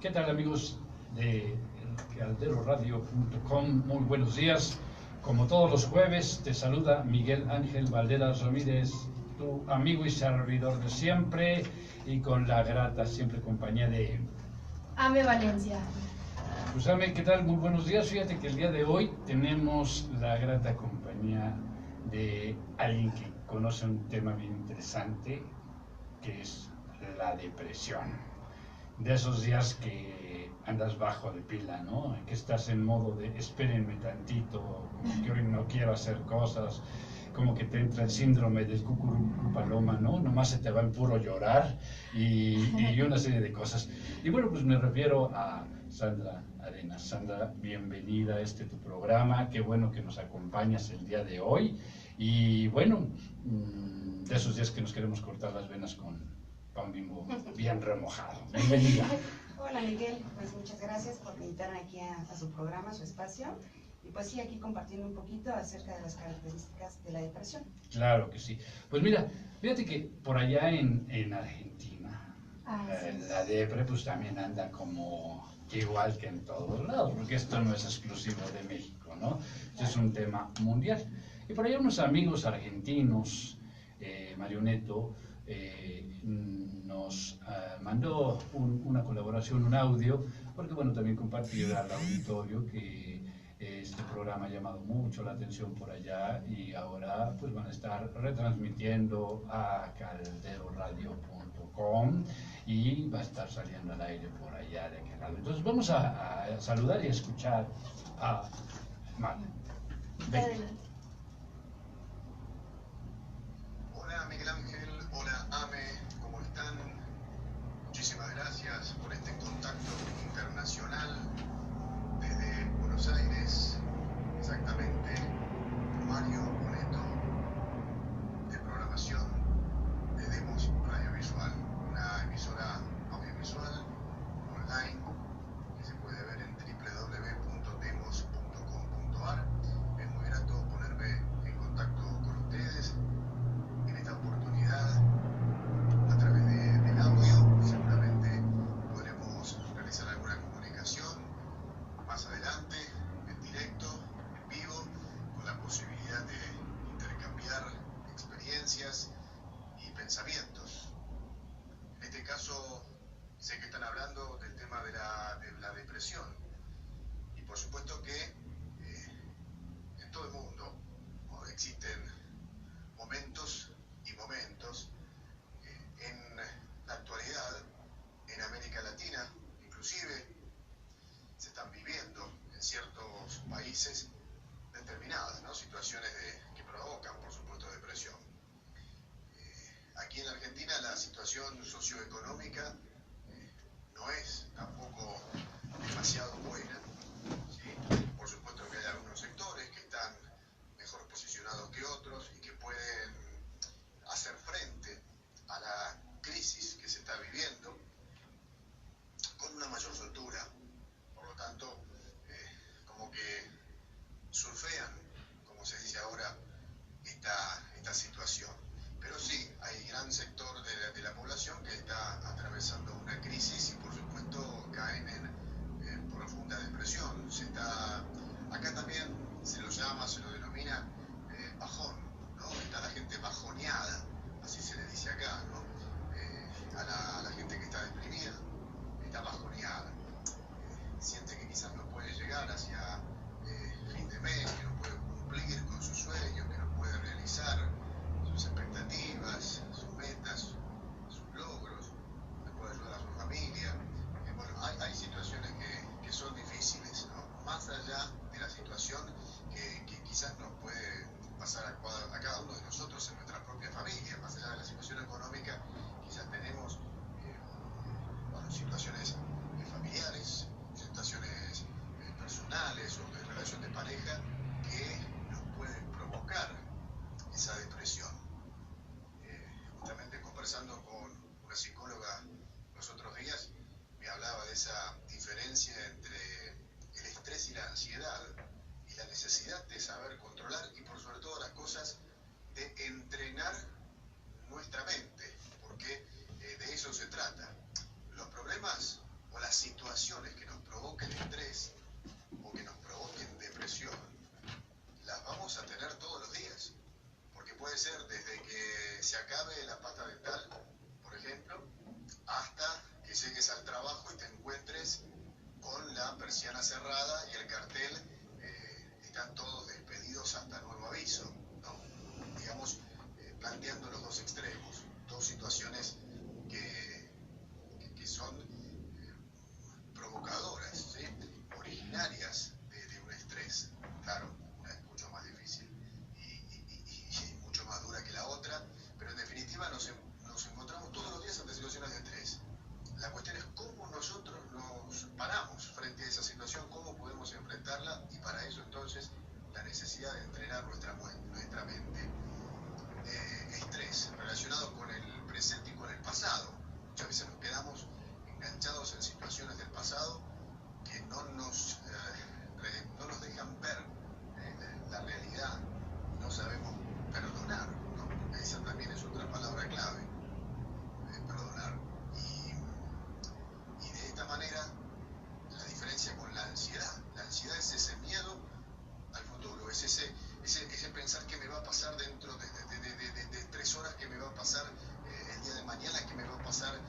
¿Qué tal, amigos de calderoradio.com? Muy buenos días. Como todos los jueves, te saluda Miguel Ángel Valderas Ramírez, tu amigo y servidor de siempre, y con la grata siempre compañía de Ame Valencia. Pues Ame, ¿qué tal? Muy buenos días. Fíjate que el día de hoy tenemos la grata compañía de alguien que conoce un tema bien interesante, que es la depresión. De esos días que andas bajo de pila, ¿no? Que estás en modo de espérenme tantito, como que hoy no quiero hacer cosas, como que te entra el síndrome del cucurucu paloma, ¿no? Nomás se te va en puro llorar y una serie de cosas. Y bueno, pues me refiero a Sandra Arenas. Sandra, bienvenida a tu programa, qué bueno que nos acompañas el día de hoy. Y bueno, de esos días que nos queremos cortar las venas con pan Bimbo bien remojado. Bienvenida. Hola Miguel, pues muchas gracias por invitarme aquí a su programa, a su espacio. Y pues sí, aquí compartiendo un poquito acerca de las características de la depresión. Claro que sí. Pues mira, fíjate que por allá en Argentina, Sí. la depre pues también anda como igual que en todos lados, porque esto no es exclusivo de México, ¿no? Esto es un tema mundial. Y por allá unos amigos argentinos, Mario Neto, nos mandó una colaboración, un audio, porque bueno, también compartir al auditorio que este programa ha llamado mucho la atención por allá y ahora pues van a estar retransmitiendo a calderoradio.com y va a estar saliendo al aire por allá de aquel lado. Entonces vamos a saludar y a escuchar a Mario. Hola Miguel Ángel, hola Ame, ¿cómo están? Muchísimas gracias por este contacto internacional desde Buenos Aires, exactamente Mario Neto, de programación de Demos Radiovisual, una emisora audiovisual online que se puede ver en www.demos.com.ar. Es muy grato ponerme en contacto con ustedes en esta oportunidad a través del audio. Seguramente podremos realizar alguna comunicación más adelante, en directo, en vivo, con la posibilidad de intercambiar experiencias y pensamientos. En este caso, sé que están hablando del tema de la depresión, y por supuesto que en todo el mundo existen momentos y momentos. En la actualidad, en América Latina, inclusive, se están viviendo en ciertos países determinadas, ¿no?, situaciones que provocan, por supuesto, depresión. Aquí en Argentina la situación socioeconómica no es tampoco demasiado buena, ¿sí? Por supuesto que hay algunos sectores que están mejor posicionados que otros y que pueden hacer frente a la crisis que se está viviendo con una mayor soltura. Por lo tanto, como que surfean, como se dice ahora, esta situación. Pero sí, hay gran sector de la población que está atravesando una crisis y por supuesto caen en profunda depresión. Acá también se lo llama, se lo denomina bajón, ¿no? Está la gente bajoneada, así se le dice acá, ¿no? A la gente que está deprimida, está bajoneada. Siente que quizás no puede llegar hacia fin de mes, que no puede cumplir con sus sueños, que no puede realizar sus expectativas, sus metas, sus logros, no puede ayudar a su familia. Bueno, hay situaciones que son difíciles, ¿no? Más allá de la situación que quizás nos puede pasar a cada uno de nosotros en nuestra propia familia, más allá de la situación económica, quizás tenemos situaciones familiares, situaciones personales o de relación de pareja que nos pueden provocar esa depresión. Justamente conversando con una psicóloga los otros días, me hablaba de esa diferencia entre el estrés y la ansiedad y la necesidad de saber controlar y por sobre todas las cosas de entrenar nuestra mente, porque de eso se trata. Los problemas o las situaciones que nos provoquen estrés o que nos provoquen depresión, las vamos a tener todos los días. Porque puede ser desde que se acabe la pasta dental, por ejemplo, hasta que llegues al trabajo y te encuentres con la persiana cerrada y el cartel, están todos despedidos hasta nuevo aviso, ¿no? Digamos, planteando los dos extremos, dos situaciones que son provocadoras, ¿sí? Originarias de un estrés. Claro, una es mucho más difícil y mucho más dura que la otra, pero en definitiva nos encontramos todos los días ante situaciones de estrés. La cuestión es cómo nosotros nos paramos frente a esa situación, cómo podemos enfrentarla, y para eso entonces la necesidad de entrenar nuestra mente. Estrés relacionado con el presente y con el pasado. Muchas veces nos quedamos enganchados en situaciones del pasado que no nos dejan ver la realidad, no sabemos perdonar, ¿no? Esa también es otra palabra clave, perdonar. Y de esta manera, la diferencia con la ansiedad es ese miedo al futuro, es ese pensar que me va a pasar dentro de 3 horas, que me va a pasar el día de mañana, que me va a pasar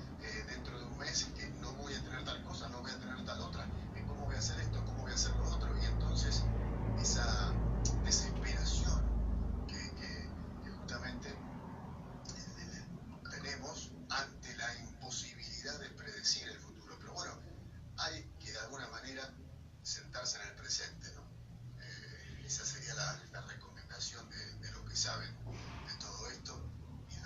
dentro de un mes, que no voy a tener tal cosa, no voy a tener tal otra, cómo voy a hacer esto, cómo voy a hacer lo otro, y entonces esa desesperación que justamente tenemos ante la imposibilidad de predecir el futuro. Pero bueno, hay que de alguna manera sentarse en el presente, ¿no? Esa sería la recomendación de lo que saben de todo esto y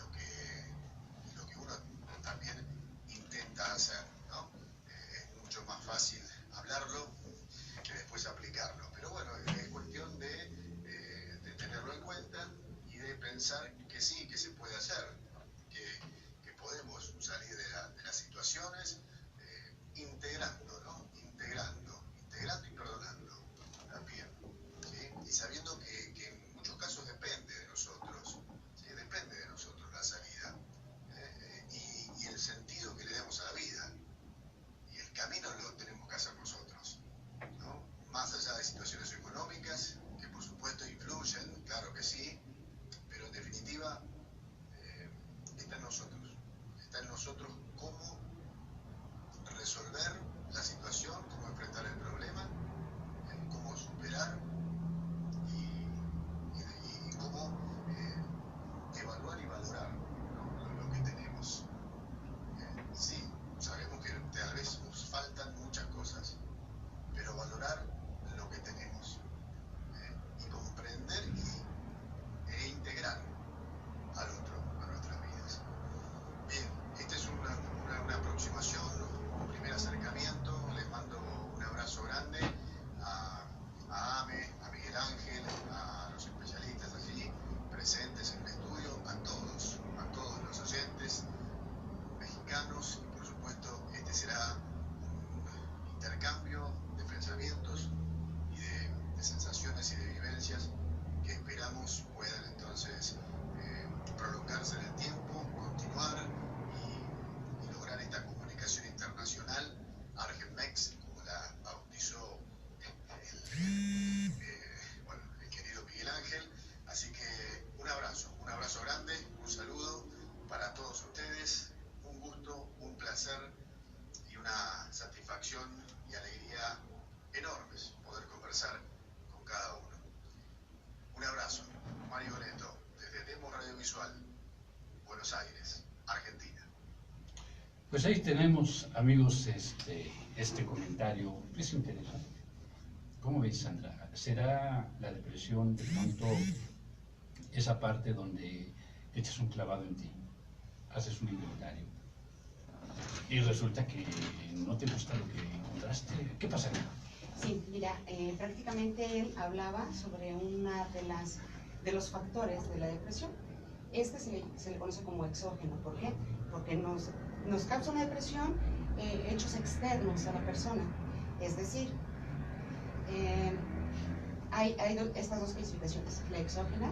lo que uno también intenta hacer, ¿no? Es mucho más fácil hablarlo que después aplicarlo. Pero bueno, es cuestión de tenerlo en cuenta y de pensar que sí, que se puede hacer, que podemos salir de las situaciones integrando, ¿no? Integrando y perdonando también, ¿sí? Y sabiendo que en muchos casos depende de nosotros, ¿sí? Depende de nosotros la salida, y el sentido que le demos a la vida. Y el camino lo tenemos que hacer nosotros, ¿no? Más allá de situaciones económicas, que por supuesto influyen, claro que sí, pero en definitiva está en nosotros cómo resolver la situación, cómo enfrentar el problema, cómo superar y cómo evaluar y valorar, ¿no? lo que tenemos. Sí, sabemos que tal vez nos faltan muchas cosas, pero valorar lo que tenemos, y comprender e integrar al otro, a nuestras vidas. Bien, esta es una aproximación, un primer acercamiento. Les mando un abrazo grande a Ame, a Miguel Ángel, a los especialistas allí presentes en el estudio, a todos los oyentes mexicanos, y por supuesto este será un intercambio de pensamientos y de sensaciones y de vivencias que esperamos puedan entonces prolongarse en el tiempo, continuar y lograr esta comunicación internacional, Argenmex, como la bautizó el querido Miguel Ángel. Así que un abrazo grande, un saludo para todos ustedes, un gusto, un placer y una satisfacción y alegría enormes poder conversar con cada uno. Un abrazo, Mario Neto, desde Demos Radiovisual, Buenos Aires, Argentina. Pues ahí tenemos, amigos, este comentario. Es interesante. ¿Cómo ves, Sandra? ¿Será la depresión de pronto esa parte donde echas un clavado en ti, haces un inventario y resulta que no te gusta lo que encontraste? ¿Qué pasaría? Sí, mira, prácticamente él hablaba sobre una de los factores de la depresión. Se le conoce como exógeno. ¿Por qué? Porque nos causa una depresión hechos externos a la persona. Es decir, hay estas dos clasificaciones, la exógena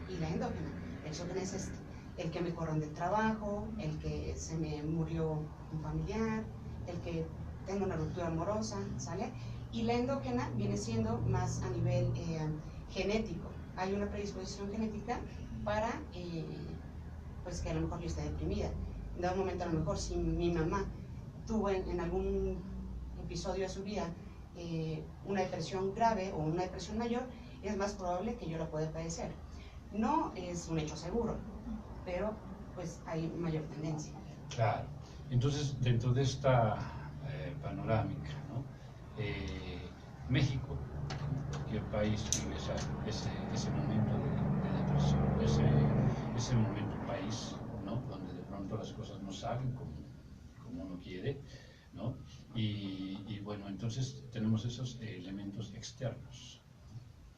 y la endógena. La exógena es el que me corran del trabajo, el que se me murió un familiar, el que tenga una ruptura amorosa, ¿sale? Y la endógena viene siendo más a nivel genético. Hay una predisposición genética para pues que a lo mejor yo esté deprimida. En dado momento, a lo mejor, si mi mamá tuvo en algún episodio de su vida una depresión grave o una depresión mayor, es más probable que yo la pueda padecer. No es un hecho seguro, pero pues hay mayor tendencia. Claro. Entonces, dentro de esta panorámica, ¿no? México, cualquier país vive ese momento de depresión, ese momento país, ¿no? Donde de pronto las cosas no salen como uno quiere, ¿no? Y bueno, entonces tenemos esos elementos externos.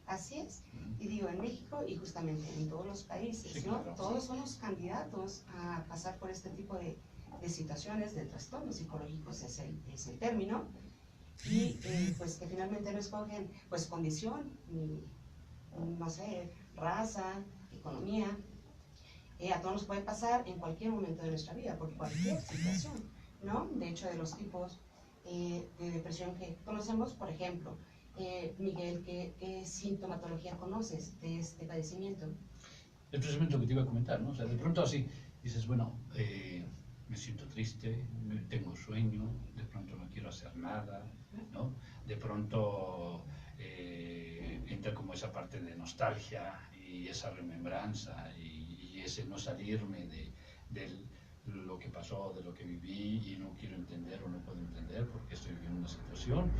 Así es, y digo, en México y justamente en todos los países, Sí, ¿no? claro. Todos somos candidatos a pasar por este tipo de situaciones, de trastornos psicológicos, es el término, y pues que finalmente no escogen pues condición, no sé, raza, economía, a todos nos puede pasar en cualquier momento de nuestra vida, por cualquier situación, ¿no? De hecho, de los tipos de depresión que conocemos, por ejemplo, Miguel, ¿qué sintomatología conoces de este padecimiento? Es precisamente lo que te iba a comentar, ¿no? O sea, de pronto así dices, bueno, me siento triste, tengo sueño, de pronto no quiero hacer nada, ¿no? De pronto entra como esa parte de nostalgia y esa remembranza y ese no salirme de lo que pasó, de lo que viví y no quiero entender o no puedo entender porque estoy viviendo una situación.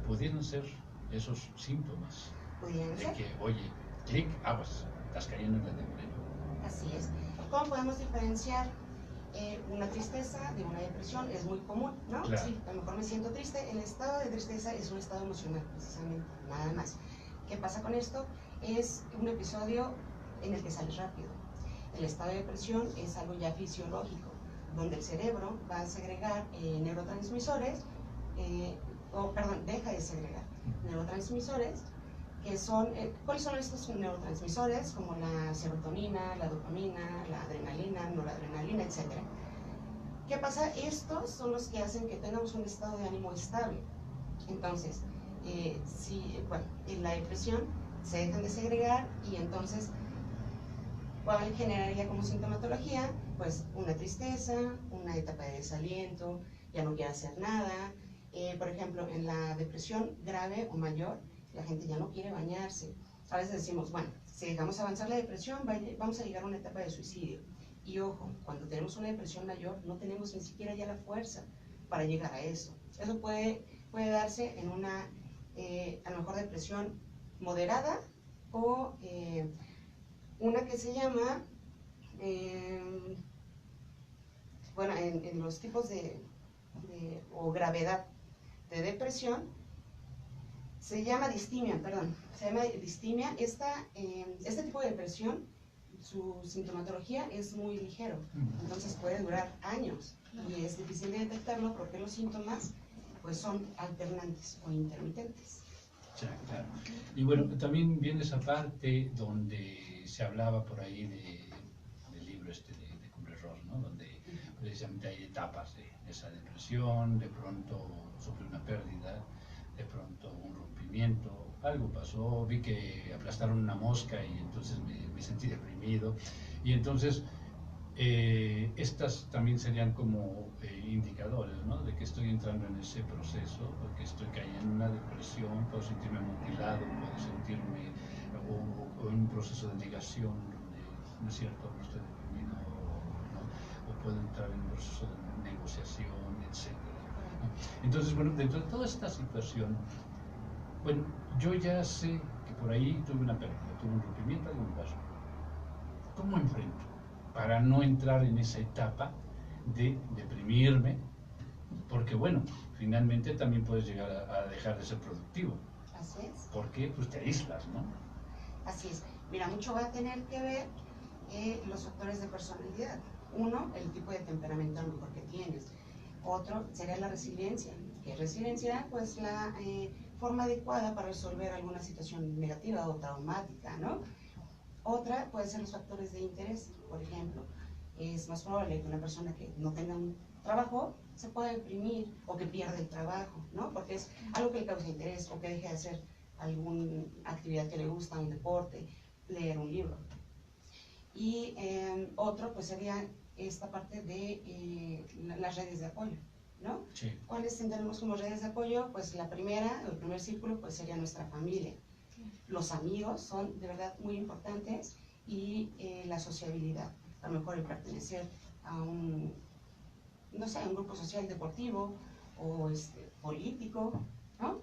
Pudieran ser esos síntomas ¿Pudieran de ser? que, oye, clic, aguas, estás cayendo en la depresión. Así es. ¿Cómo podemos diferenciar una tristeza de una depresión? Es muy común, ¿no? Claro. Sí, a lo mejor me siento triste. El estado de tristeza es un estado emocional, precisamente, nada más. ¿Qué pasa con esto? Es un episodio en el que sales rápido. El estado de depresión es algo ya fisiológico, donde el cerebro va a segregar neurotransmisores, deja de segregar neurotransmisores, que son, ¿cuáles son estos neurotransmisores? Como la serotonina, la dopamina, la adrenalina, noradrenalina, etc. ¿Qué pasa? Estos son los que hacen que tengamos un estado de ánimo estable. Entonces, en la depresión se dejan de segregar y entonces, ¿cuál generaría como sintomatología? Pues una tristeza, una etapa de desaliento, ya no quiere hacer nada. Por ejemplo, en la depresión grave o mayor, la gente ya no quiere bañarse. A veces decimos, bueno, si dejamos avanzar la depresión, vamos a llegar a una etapa de suicidio. Y ojo, cuando tenemos una depresión mayor, no tenemos ni siquiera ya la fuerza para llegar a eso. Eso puede darse en una, a lo mejor, depresión moderada o una que se llama, bueno, en los tipos o gravedad de depresión, se llama distimia. Este tipo de depresión, su sintomatología es muy ligero, entonces puede durar años y es difícil de detectarlo porque los síntomas pues son alternantes o intermitentes. Ya, claro. Y bueno, también viene esa parte donde se hablaba por ahí del libro de Kubler-Ross, ¿no? Donde precisamente hay etapas de esa depresión, de pronto sufre una pérdida, de pronto un rompimiento, algo pasó, vi que aplastaron una mosca y entonces me sentí deprimido. Y entonces estas también serían como indicadores, ¿no? De que estoy entrando en ese proceso, porque estoy cayendo en una depresión, puedo sentirme mutilado, puedo sentirme o en un proceso de negación donde no es cierto, no estoy deprimido, ¿no? O puedo entrar en un proceso de negociación, etc. ¿no? Entonces, bueno, dentro de toda esta situación, bueno, yo ya sé que por ahí tuve una pérdida, tuve un rompimiento, algo me pasó. ¿Cómo enfrento? Para no entrar en esa etapa de deprimirme, porque bueno, finalmente también puedes llegar a dejar de ser productivo. Así es. Porque pues te aíslas, ¿no? Así es. Mira, mucho va a tener que ver los factores de personalidad. Uno, el tipo de temperamento a lo mejor que tienes. Otro sería la resiliencia. ¿Qué es resiliencia? Pues la forma adecuada para resolver alguna situación negativa o traumática, ¿no? Otra puede ser los factores de interés. Por ejemplo, es más probable que una persona que no tenga trabajo, se puede deprimir o que pierde el trabajo, ¿no? Porque es algo que le causa interés o que deje de hacer alguna actividad que le gusta, un deporte, leer un libro. Y otro pues sería esta parte de las redes de apoyo, ¿no? Sí. ¿Cuáles tenemos como redes de apoyo? Pues la primera, el primer círculo pues sería nuestra familia. Los amigos son de verdad muy importantes y la sociabilidad, a lo mejor el pertenecer a un, no sé, a un grupo social deportivo o político, ¿no?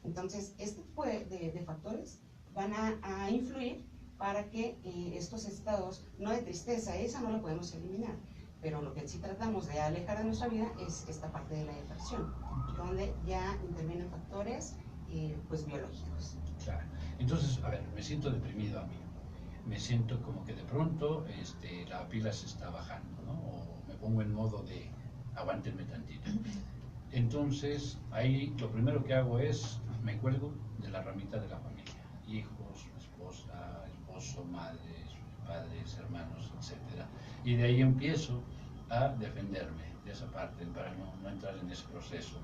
Entonces, este tipo de factores van a influir para que estos estados, no de tristeza, esa no la podemos eliminar, pero lo que sí tratamos de alejar de nuestra vida es esta parte de la depresión, donde ya intervienen factores pues biológicos. Claro. Entonces, a ver, me siento deprimido a mí. Me siento como que de pronto la pila se está bajando, ¿no? O me pongo en modo de aguántenme tantito. Entonces, ahí lo primero que hago es, me cuelgo de la ramita de la familia. Hijos, esposa, esposo, madres, padres, hermanos, etc. Y de ahí empiezo a defenderme de esa parte para no entrar en ese proceso.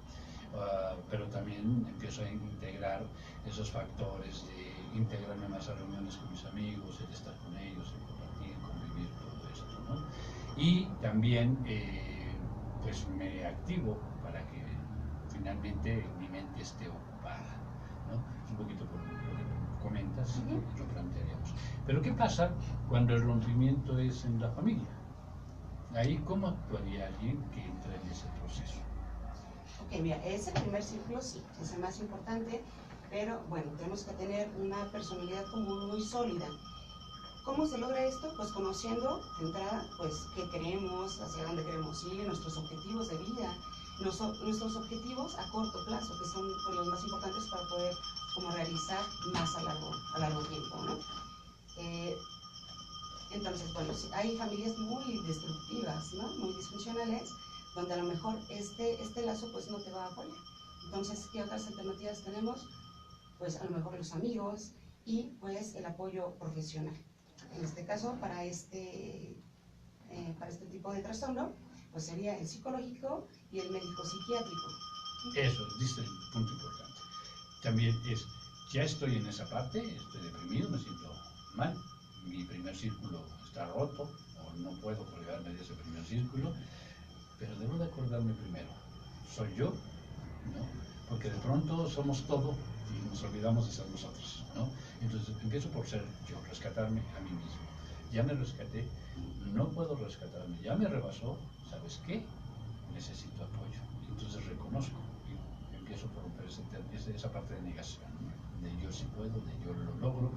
Pero también empiezo a integrar esos factores de integrarme más a reuniones con mis amigos, el estar con ellos, el compartir, convivir, todo esto, ¿no? Y también pues me activo para que finalmente mi mente esté ocupada, ¿no? Un poquito por lo que comentas, lo plantearíamos. Pero ¿qué pasa cuando el rompimiento es en la familia? Ahí, ¿cómo actuaría alguien que entra en ese proceso? Ok, mira, ese primer círculo sí, es el más importante, pero bueno, tenemos que tener una personalidad común muy sólida. ¿Cómo se logra esto? Pues conociendo de entrada, pues qué queremos, hacia dónde queremos ir, nuestros objetivos de vida, nuestros objetivos a corto plazo, que son pues, los más importantes para poder como realizar más a largo tiempo, ¿no? Entonces, bueno, hay familias muy destructivas, ¿no? Muy disfuncionales, donde a lo mejor este lazo pues no te va a apoyar. Entonces, ¿qué otras alternativas tenemos? Pues a lo mejor los amigos y pues el apoyo profesional. En este caso, para este tipo de trastorno, pues sería el psicológico y el médico psiquiátrico. Eso, dice el punto importante. También es, ya estoy en esa parte, estoy deprimido, me siento mal, mi primer círculo está roto, o no puedo colgarme de ese primer círculo, pero debo de acordarme primero, ¿soy yo? ¿No? Porque de pronto somos todo y nos olvidamos de ser nosotros, ¿no? Entonces empiezo por ser yo, rescatarme a mí mismo. Ya me rescaté, no puedo rescatarme, ya me rebasó, ¿sabes qué? Necesito apoyo. Entonces reconozco y empiezo por romper esa parte de negación, ¿no? De yo sí puedo, de yo lo logro,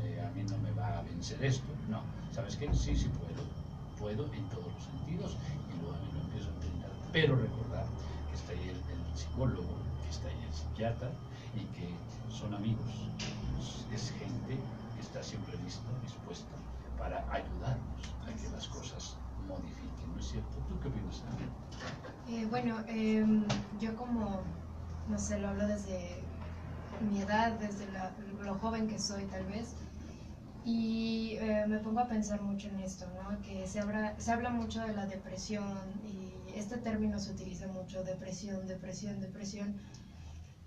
a mí no me va a vencer esto. No, ¿sabes qué? Sí, sí puedo en todos los sentidos y lo empiezo a entender. Pero recordar que está ahí el psicólogo, que está ahí el psiquiatra y que son amigos, es gente que está siempre lista, dispuesta para ayudarnos a que las cosas modifiquen, ¿no es cierto? ¿Tú qué opinas? Yo como, no sé, lo hablo desde mi edad, desde lo joven que soy tal vez, y me pongo a pensar mucho en esto, ¿no? Que se habla mucho de la depresión y este término se utiliza mucho, depresión,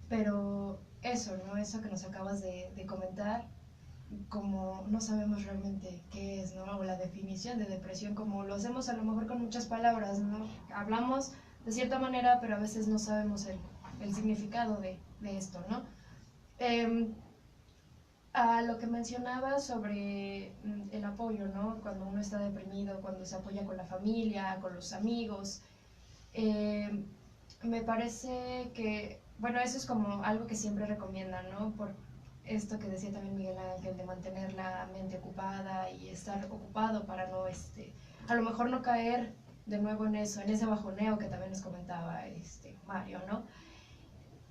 pero eso, ¿no? Eso que nos acabas de comentar, como no sabemos realmente qué es, ¿no? O la definición de depresión, como lo hacemos a lo mejor con muchas palabras, ¿no? Hablamos de cierta manera, pero a veces no sabemos el significado de esto, ¿no? A lo que mencionaba sobre el apoyo, ¿no? Cuando uno está deprimido, cuando se apoya con la familia, con los amigos, me parece que, bueno, eso es como algo que siempre recomiendan, ¿no? Por esto que decía también Miguel Ángel, de mantener la mente ocupada y estar ocupado para no, a lo mejor no caer de nuevo en eso, en ese bajoneo que también nos comentaba Mario, ¿no?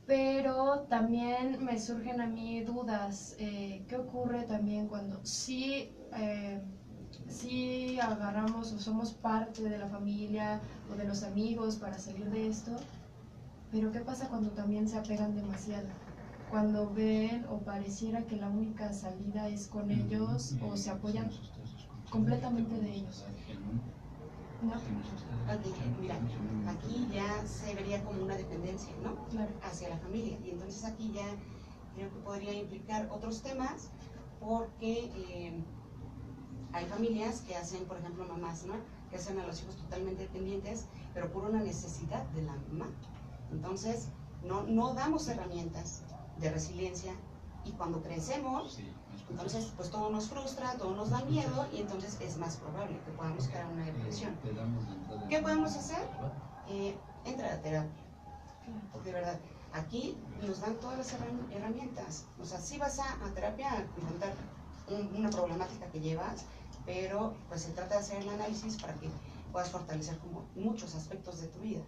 Pero también me surgen a mí dudas, ¿qué ocurre también cuando sí agarramos o somos parte de la familia o de los amigos para salir de esto? Pero ¿qué pasa cuando también se apegan demasiado? Cuando ven o pareciera que la única salida es con ellos o se apoyan completamente de ellos. No, Mira, aquí ya se vería como una dependencia, ¿no? claro. Hacia la familia. Y entonces aquí ya creo que podría implicar otros temas porque hay familias que hacen, por ejemplo, mamás, ¿no? Que hacen a los hijos totalmente dependientes, pero por una necesidad de la mamá. Entonces, no damos herramientas de resiliencia y cuando crecemos, entonces pues todo nos frustra, todo nos da miedo y entonces es más probable que podamos caer en una depresión. ¿Qué podemos hacer? Entra a terapia, de verdad. Aquí nos dan todas las herramientas. O sea, sí vas a terapia a enfrentar una problemática que llevas, pero pues se trata de hacer el análisis para que puedas fortalecer como muchos aspectos de tu vida.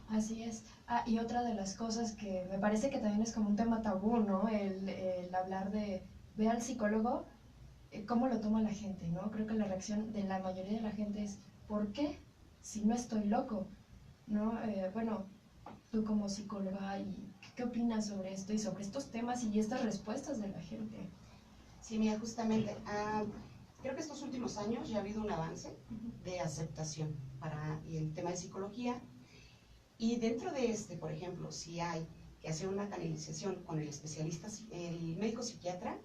Así es. Y otra de las cosas que me parece que también es como un tema tabú, ¿no? El hablar de ve al psicólogo, cómo lo toma la gente, ¿no? Creo que la reacción de la mayoría de la gente es ¿por qué? Si no estoy loco, ¿no? Bueno, tú como psicóloga, ¿qué opinas sobre esto y sobre estos temas y estas respuestas de la gente? Sí, mira, justamente, creo que estos últimos años ya ha habido un avance de aceptación para el tema de psicología. Y dentro de por ejemplo, si hay que hacer una canalización con el especialista, el médico psiquiatra,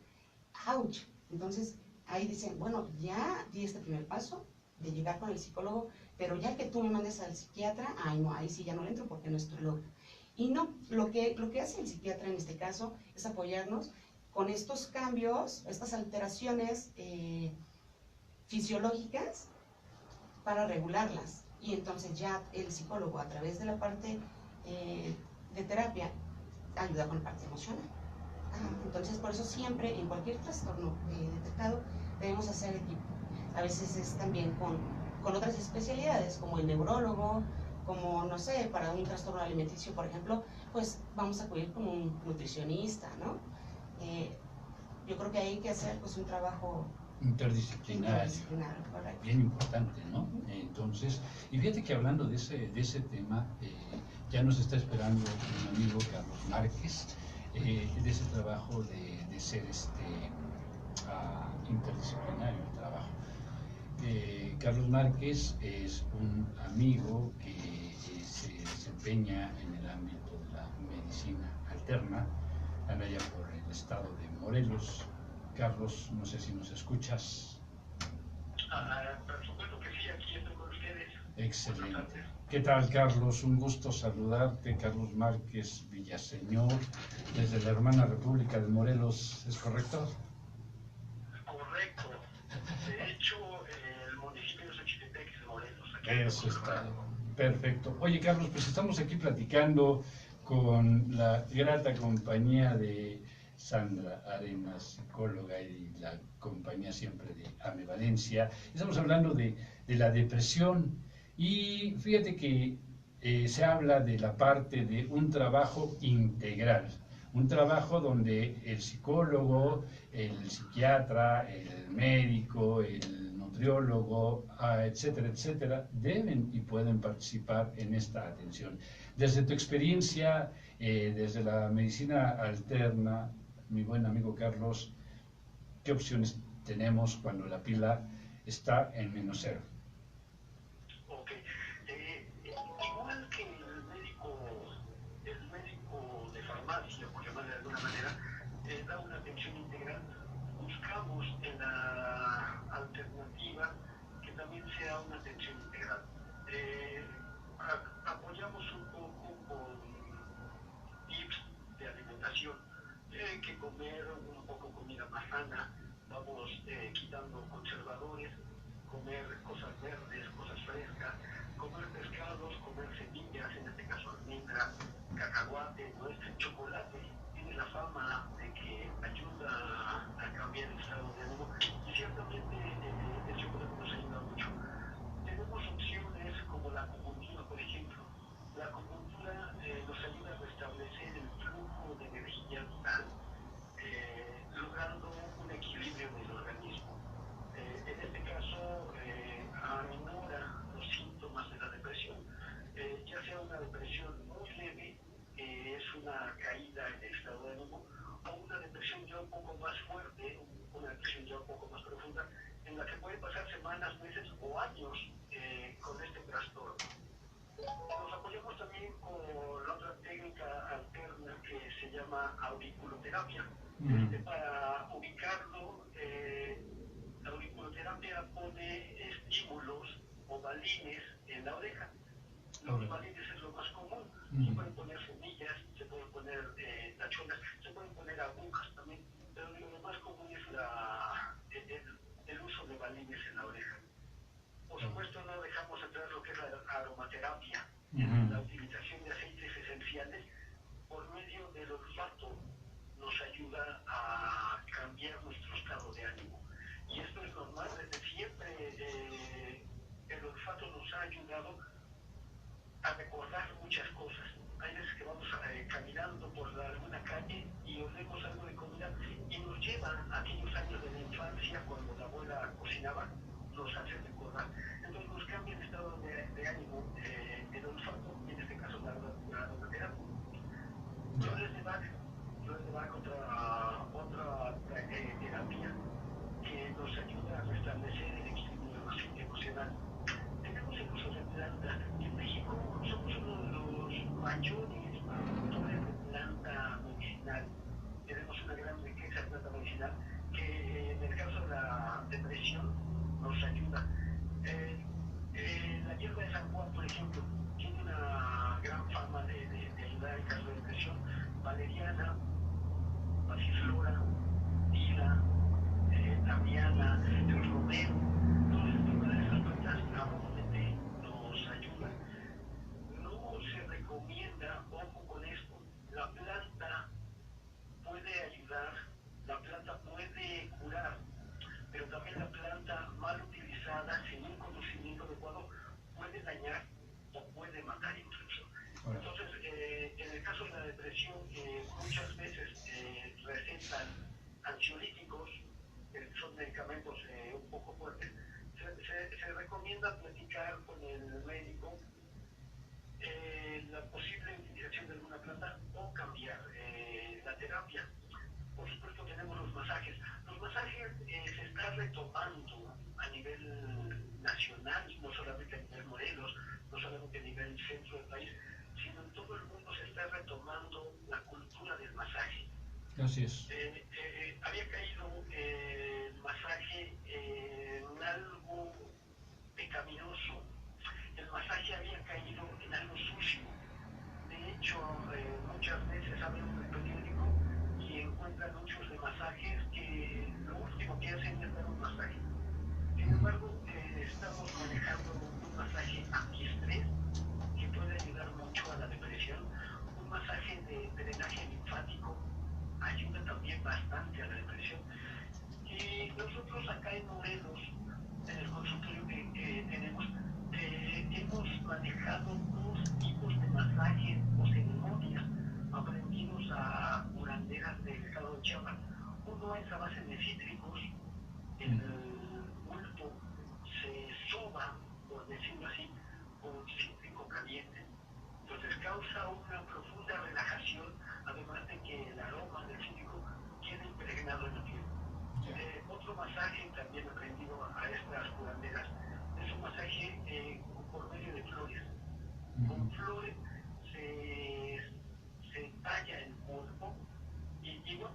¡ouch! Entonces, ahí dicen, bueno, ya di este primer paso de llegar con el psicólogo, pero ya que tú me mandes al psiquiatra, ay no, ahí sí ya no le entro porque no estoy loca. Y no, lo que hace el psiquiatra en este caso es apoyarnos con estos cambios, estas alteraciones fisiológicas para regularlas. Y entonces ya el psicólogo a través de la parte de terapia ayuda con la parte emocional. Entonces por eso siempre en cualquier trastorno detectado debemos hacer equipo. A veces es también con otras especialidades como el neurólogo, como no sé, para un trastorno alimenticio por ejemplo, pues vamos a acudir con un nutricionista, ¿no? Yo creo que hay que hacer pues un trabajo interdisciplinario, correcto. bien importante, ¿no? Entonces, y fíjate que hablando de ese tema, ya nos está esperando un amigo, Carlos Márquez, de ese trabajo de ser interdisciplinario el trabajo. Carlos Márquez es un amigo que se desempeña en el ámbito de la medicina alterna, anda allá por el estado de Morelos. Carlos, no sé si nos escuchas. Por supuesto que sí, aquí estoy con ustedes. Excelente. ¿Qué tal, Carlos? Un gusto saludarte. Carlos Márquez Villaseñor, desde la hermana República de Morelos, ¿es correcto? Correcto. De hecho, el municipio de Xochitepec es Morelos. Eso está. Perfecto. Oye, Carlos, pues estamos aquí platicando con la grata compañía de Sandra Arenas, psicóloga, y la compañía siempre de AME Valencia. Estamos hablando de la depresión y fíjate que se habla de la parte de un trabajo integral, un trabajo donde el psicólogo, el psiquiatra, el médico, el nutriólogo, etcétera, etcétera, deben y pueden participar en esta atención. Desde tu experiencia, desde la medicina alterna, mi buen amigo Carlos, ¿qué opciones tenemos cuando la pila está en -0? Ok. Igual que el médico de farmacia, por llamarle de alguna manera, da una atención integral, buscamos en la alternativa que también sea una atención integral. Apoyamos un poco con tips de alimentación, que comer un poco comida más sana, vamos quitando conservadores, comer cosas verdes, cosas frescas, comer pescados, comer semillas, en este caso almendra, cacahuate, nuez, chocolate. Tiene la fama de que ayuda a cambiar el estado de ánimo y ciertamente el chocolate nos ayuda mucho. Tenemos opciones como la acupuntura, por ejemplo. La acupuntura nos ayuda a restablecer el flujo de energía vital, logrando un equilibrio en el organismo. En este caso, aminora los síntomas de la depresión, ya sea una depresión muy leve, es una caída en el estado de ánimo, o una depresión ya un poco más fuerte, una depresión ya un poco más profunda, en la que puede pasar semanas, meses o años con este trastorno. Nos apoyamos también con otra técnica alterna que se llama auriculoterapia. Para ubicarlo, la auriculoterapia pone estímulos o balines en la oreja. Los balines es lo más común. Se pueden poner semillas, se pueden poner tachonas, se pueden poner agujas también, pero lo más común es el uso de balines en la oreja. Por supuesto, no dejamos entrar lo que es la aromaterapia, la utilización de aceites esenciales por medio del olfato nos ayuda a cambiar nuestro estado de ánimo. Y esto es normal, desde siempre el olfato nos ha ayudado a recordar muchas cosas. Hay veces que vamos caminando por alguna calle y olemos algo de comida y nos lleva a aquellos años de la infancia cuando la abuela cocinaba, nos hace recordar. Entonces nos cambia el estado de ánimo el olfato, y en este caso la aromaterapia. Flores de Bach, otra terapia que nos ayuda a restablecer el equilibrio emocional. Tenemos el uso de plantas. En México somos uno de los mayores productores de planta medicinal. Tenemos una gran riqueza de planta medicinal que en el caso de la depresión nos ayuda. La hierba de San Juan, por ejemplo, tiene una gran fama de ayudar en caso de depresión. Valeriana, pasiflora, tila, damiana, el romero, todas esas plantas normalmente nos ayudan. No se recomienda, ojo con esto, la planta puede ayudar, la planta puede curar, pero también la planta mal utilizada, sin un conocimiento adecuado, puede dañar o puede matar incluso. Entonces, en el caso de la depresión, muchas veces recetan ansiolíticos, son medicamentos un poco fuertes. Se recomienda platicar con el médico la posible utilización de alguna planta o cambiar la terapia. Por supuesto, tenemos los masajes. Los masajes se están retomando a nivel nacional, no solamente a nivel Morelos, no solamente a nivel centro del país, sino en todo el mundo se está retomando la cultura del masaje. Así es. Había caído el masaje en algo pecaminoso. El masaje había caído en algo sucio. De hecho, muchas veces abren el periódico y encuentran anuncios de masajes que lo último que hacen es dar un masaje. Sin embargo, estamos manejando un masaje antiestrés que puede ayudar mucho a la depresión. Un masaje de drenaje linfático ayuda también bastante a la depresión. Y nosotros acá en Morelos, en el consultorio que tenemos, hemos manejado dos tipos de masajes o ceremonias aprendidos a curanderas del estado de Chiapas. Uno es a base de cítricos, el bulto se soba, por decirlo así, con cítrico caliente. Entonces causa una profunda relajación, además de que el aroma del cítrico queda impregnado en la piel. Otro masaje también aprendido a estas curanderas es un masaje por medio de flores. Con flores se talla el cuerpo y igual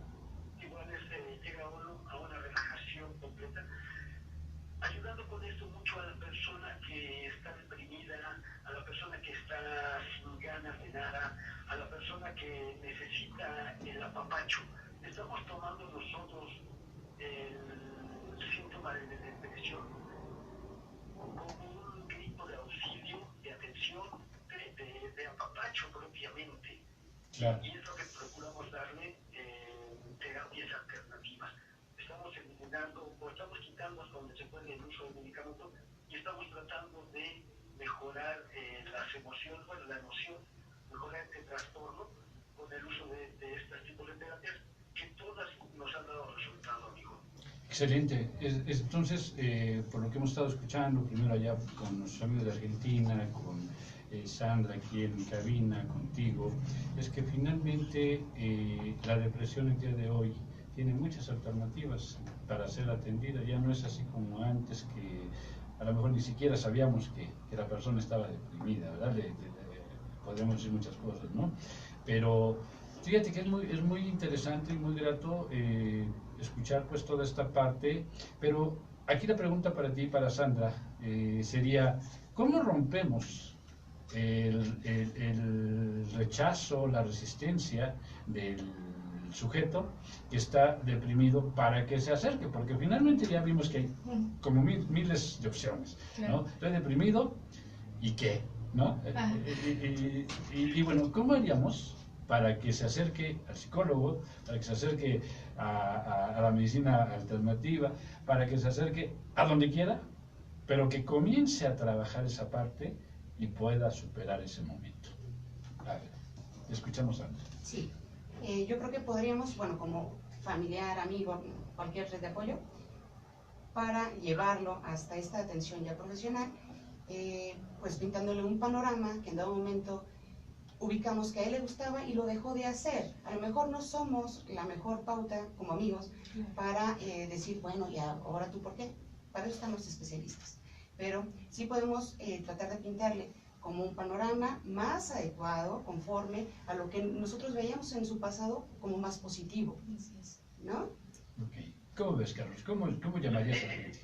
llega uno a una relajación completa, ayudando con esto mucho a la persona que está deprimida, a la persona que está sin ganas de nada, a la persona que necesita el apapacho. Estamos tomando nosotros el síntoma de depresión como un grito de auxilio, de atención, de apapacho propiamente. Claro. Y es lo que procuramos darle terapias alternativas. Estamos eliminando o estamos quitando hasta donde se puede el uso de medicamentos y estamos tratando de mejorar las emociones, la emoción, mejorar este trastorno con el uso de estos tipos de terapias que todas nos han dado resultado, amigo. Excelente. Entonces, por lo que hemos estado escuchando, primero allá con nuestros amigos de Argentina, con Sandra aquí en cabina, contigo, es que finalmente la depresión el día de hoy tiene muchas alternativas para ser atendida. Ya no es así como antes, que a lo mejor ni siquiera sabíamos que la persona estaba deprimida, ¿verdad? Podríamos decir muchas cosas, ¿no? Pero fíjate que es muy interesante y muy grato escuchar pues toda esta parte, pero aquí la pregunta para ti y para Sandra sería, ¿cómo rompemos el rechazo, la resistencia del sujeto que está deprimido para que se acerque? Porque finalmente ya vimos que hay como miles de opciones, ¿no? Estoy deprimido, ¿y qué? ¿No? Y bueno, ¿cómo haríamos para que se acerque al psicólogo, para que se acerque a la medicina alternativa, para que se acerque a donde quiera, pero que comience a trabajar esa parte y pueda superar ese momento? A ver, escuchamos a Andrés. Sí, yo creo que podríamos, bueno, como familiar, amigo, cualquier red de apoyo, para llevarlo hasta esta atención ya profesional, pues pintándole un panorama que en dado momento ubicamos que a él le gustaba y lo dejó de hacer. A lo mejor no somos la mejor pauta como amigos para decir, bueno, ya, ahora tú, ¿por qué? Para eso están los especialistas. Pero sí podemos tratar de pintarle como un panorama más adecuado, conforme a lo que nosotros veíamos en su pasado como más positivo, ¿no? Okay. ¿Cómo ves, Carlos? ¿Cómo llamarías a la gente?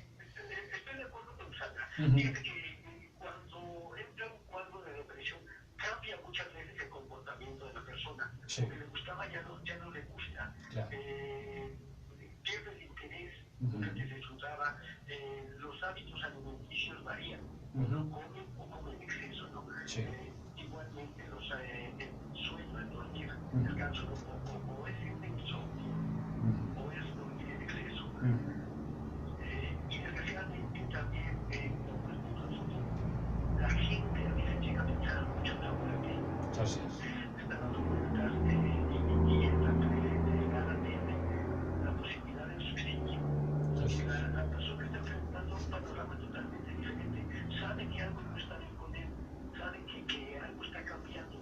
Estoy de acuerdo con Sandra. Uh-huh. Fíjate que cuando entra un cuadro de depresión, cambia muchas veces el comportamiento de la persona. Sí. Lo que le gustaba ya no le gusta. Claro. Pierde el interés Uh-huh. con el que se disfrutaba. Los hábitos alimenticios varían. Uh-huh. Comen o comen en exceso, ¿no? Sí. Igualmente el sueño, el dormir, Uh-huh. descanso, o es el insomnio, Uh-huh. o es dormir en exceso. Uh-huh. Y desgraciadamente también, como es muy profundo, la gente a veces llega a pensar mucho en la muerte, Así es. está dando vueltas y entra claramente la posibilidad del suicidio. Así es. La persona está enfrentando un panorama totalmente diferente, sabe que algo no está bien con él, sabe que algo está cambiando.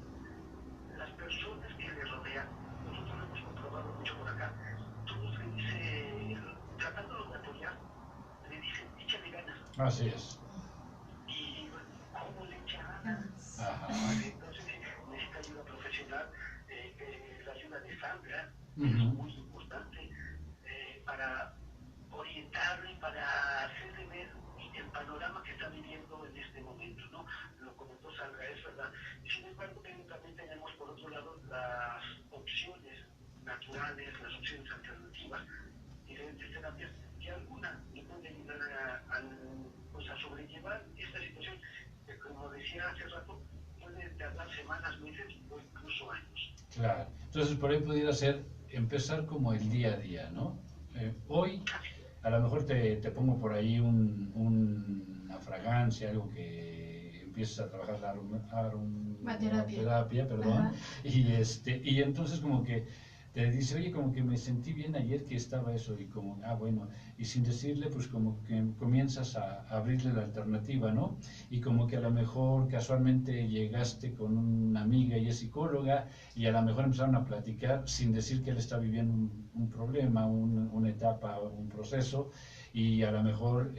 Las personas que le rodean, nosotros lo hemos comprobado mucho por acá, todos le dicen, tratándolo de apoyar, le dicen, échale ganas. Así es. Y ¿cómo le echa ganas? Ajá. Entonces necesita ayuda profesional, la ayuda de Sandra es Uh-huh. muy importante para orientarle, para hacerle ver el panorama que está viviendo en este momento, ¿no? Lo comentó Sandra, es verdad. Sin embargo, también tenemos por otro lado las opciones naturales, las opciones alternativas, diferentes terapias, que algunas le pueden ayudar a sobrellevar esta situación, que como decía hace rato, puede tardar semanas, meses o incluso años. Claro. Entonces, por ahí pudiera ser empezar como el día a día, ¿no? Hoy, a lo mejor te pongo por ahí una fragancia, algo que empieces a trabajar la aromaterapia, perdón, Ajá. y entonces como que te dice, oye, como que me sentí bien ayer que estaba eso, y como, bueno, y sin decirle, pues como que comienzas a abrirle la alternativa, ¿no? Y como que a lo mejor casualmente llegaste con una amiga y es psicóloga, y a lo mejor empezaron a platicar sin decir que él está viviendo un problema, una etapa, un proceso, y a lo mejor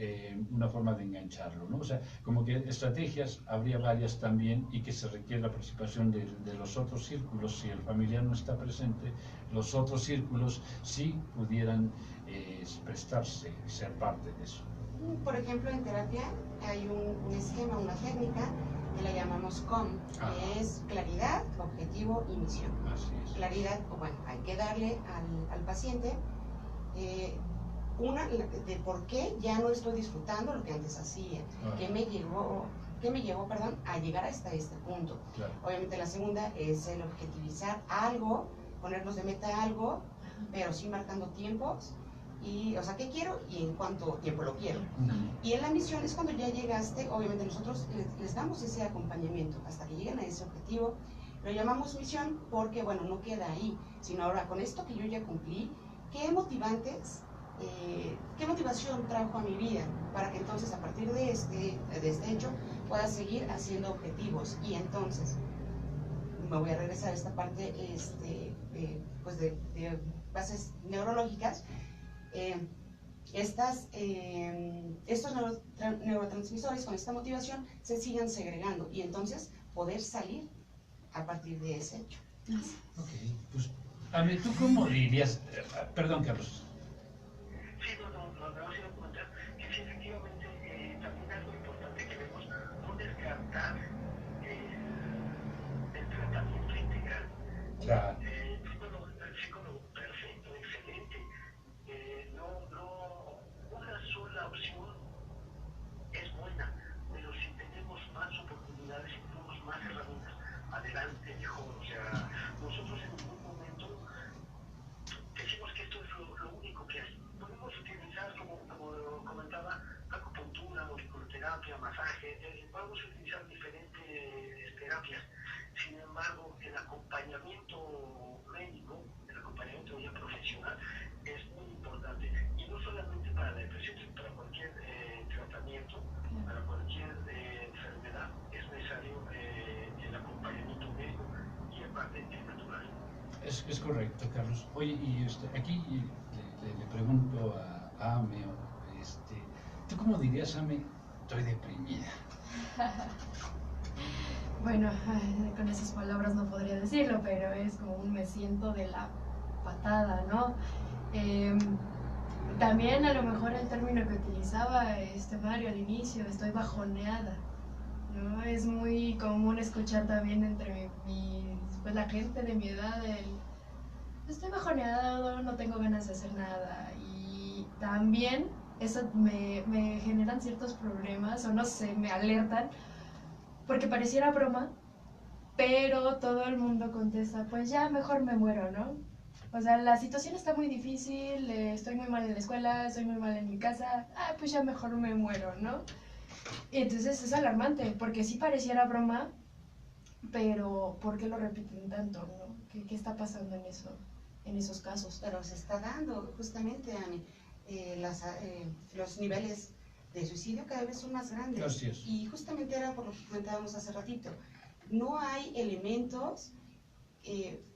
una forma de engancharlo, ¿no? O sea, como que estrategias habría varias también, y que se requiere la participación de los otros círculos. Si el familiar no está presente, los otros círculos sí pudieran prestarse, ser parte de eso. Por ejemplo, en terapia hay un esquema, una técnica que la llamamos COM, Ajá. que es claridad, objetivo y misión. Así es. Claridad, bueno, hay que darle al paciente de por qué ya no estoy disfrutando lo que antes hacía, Ajá. qué me llevó, a llegar hasta este punto. Claro. Obviamente la segunda es el objetivizar algo, ponernos de meta algo, pero sí marcando tiempos, y, o sea, ¿qué quiero y en cuánto tiempo lo quiero? Ujú. Y en la misión es cuando ya llegaste, obviamente nosotros les damos ese acompañamiento hasta que lleguen a ese objetivo. Lo llamamos misión porque, bueno, no queda ahí, sino ahora con esto que yo ya cumplí, ¿qué motivantes, qué motivación trajo a mi vida para que entonces a partir de este hecho pueda seguir haciendo objetivos? Y entonces me voy a regresar a esta parte pues de bases neurológicas. estos neurotransmisores con esta motivación se sigan segregando y entonces poder salir a partir de ese hecho. Ok, pues, Ame, ¿tú cómo dirías? Perdón, Carlos. Sí, no os iba a comentar que sí, efectivamente, también algo importante que vemos, no descartar el tratamiento integral. Claro. El psicólogo, perfecto, excelente. Una sola opción es buena, pero si tenemos más oportunidades y tenemos más herramientas, adelante, mejor. O sea, nosotros en ningún momento decimos que esto es lo único que hay. Podemos utilizar, como comentaba, acupuntura, auriculoterapia, masaje, podemos utilizar diferentes terapias. Sin embargo, el acompañamiento médico, el acompañamiento ya profesional, es muy importante. Y no solamente para la depresión, sino para cualquier tratamiento, para cualquier enfermedad, es necesario el acompañamiento médico y aparte es natural. Es correcto, Carlos. Oye, y aquí le pregunto a Ame, ¿tú cómo dirías, Ame? Estoy deprimida. Bueno, con esas palabras no podría decirlo, pero es como un me siento de la patada, ¿no? También a lo mejor el término que utilizaba Mario al inicio, estoy bajoneada, ¿no? Es muy común escuchar también entre pues la gente de mi edad estoy bajoneada, no tengo ganas de hacer nada, y también eso me generan ciertos problemas, o no sé, me alertan, porque pareciera broma, pero todo el mundo contesta, pues ya mejor me muero, ¿no? O sea, la situación está muy difícil, estoy muy mal en la escuela, estoy muy mal en mi casa, pues ya mejor me muero, ¿no? Y entonces es alarmante, porque sí pareciera broma, pero ¿por qué lo repiten tanto, no? ¿Qué está pasando en esos casos? Pero se está dando justamente los niveles de suicidio cada vez son más grandes. Así es. Y justamente era por lo que comentábamos hace ratito. No hay elementos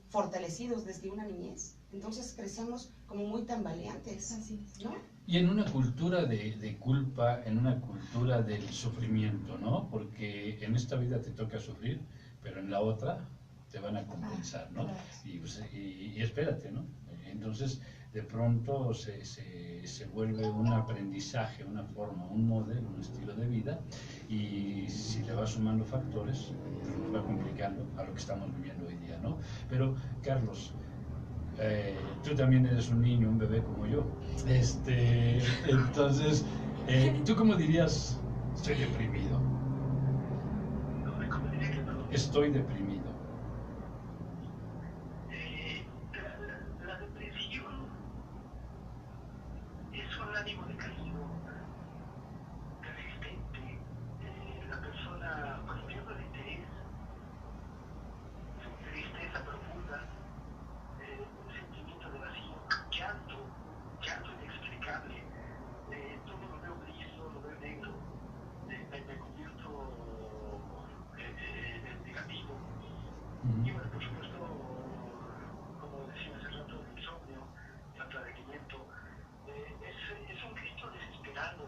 fortalecidos desde una niñez. Entonces crecemos como muy tambaleantes. Así es. ¿No? Y en una cultura de culpa, en una cultura del sufrimiento, ¿no? Porque en esta vida te toca sufrir, pero en la otra te van a compensar, ¿no? Claro. Y espérate, ¿no? Entonces, de pronto se vuelve un aprendizaje, una forma, un modelo, un estilo de vida, y si le vas sumando factores, pues nos va complicando a lo que estamos viviendo hoy día, ¿no? Pero, Carlos, tú también eres un niño, un bebé como yo. Entonces, ¿tú cómo dirías? Estoy deprimido. ¿Cómo diría que no? Estoy deprimido. La depresión es un ánimo decaído, persistente. La persona pues pierde el interés, tristeza profunda, un sentimiento de vacío, llanto inexplicable. Todo lo veo gris, todo lo veo negro, me convierto en el negativo. Y bueno, por supuesto, como decía hace rato, el insomnio, el atraveimiento, es un grito desesperado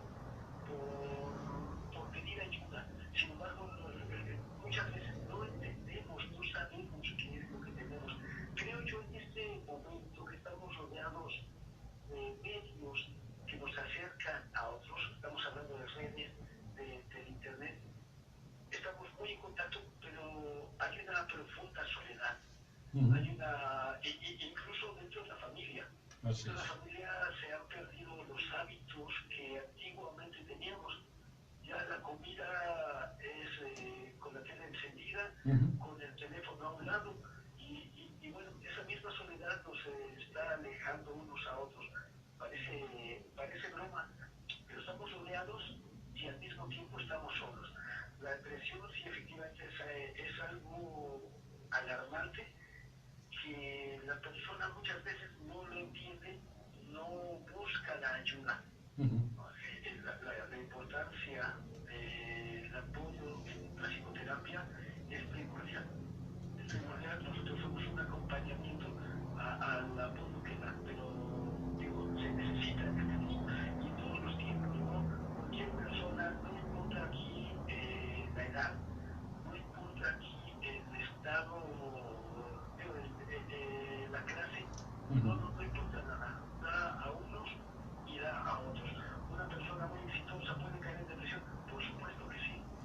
por pedir ayuda. Sin embargo, muchas veces no entendemos, no sabemos qué es lo que tenemos. Creo yo en este momento que estamos rodeados de medios que nos acercan a otros, estamos hablando de redes, del internet, estamos muy en contacto, pero hay una profunda soledad. Hay incluso dentro de la familia. Dentro de la familia se han perdido los hábitos que antiguamente teníamos. Ya la comida es con la tele encendida, con el teléfono a un lado, y bueno, esa misma soledad nos está alejando unos a otros. Parece broma, pero estamos rodeados y al mismo tiempo estamos solos. La depresión sí efectivamente es algo alarmante que la persona muchas veces no lo entiende, no busca la ayuda. La importancia del apoyo en la psicoterapia es primordial. Es primordial, nosotros somos un acompañamiento al apoyo que da, pero digo, se necesita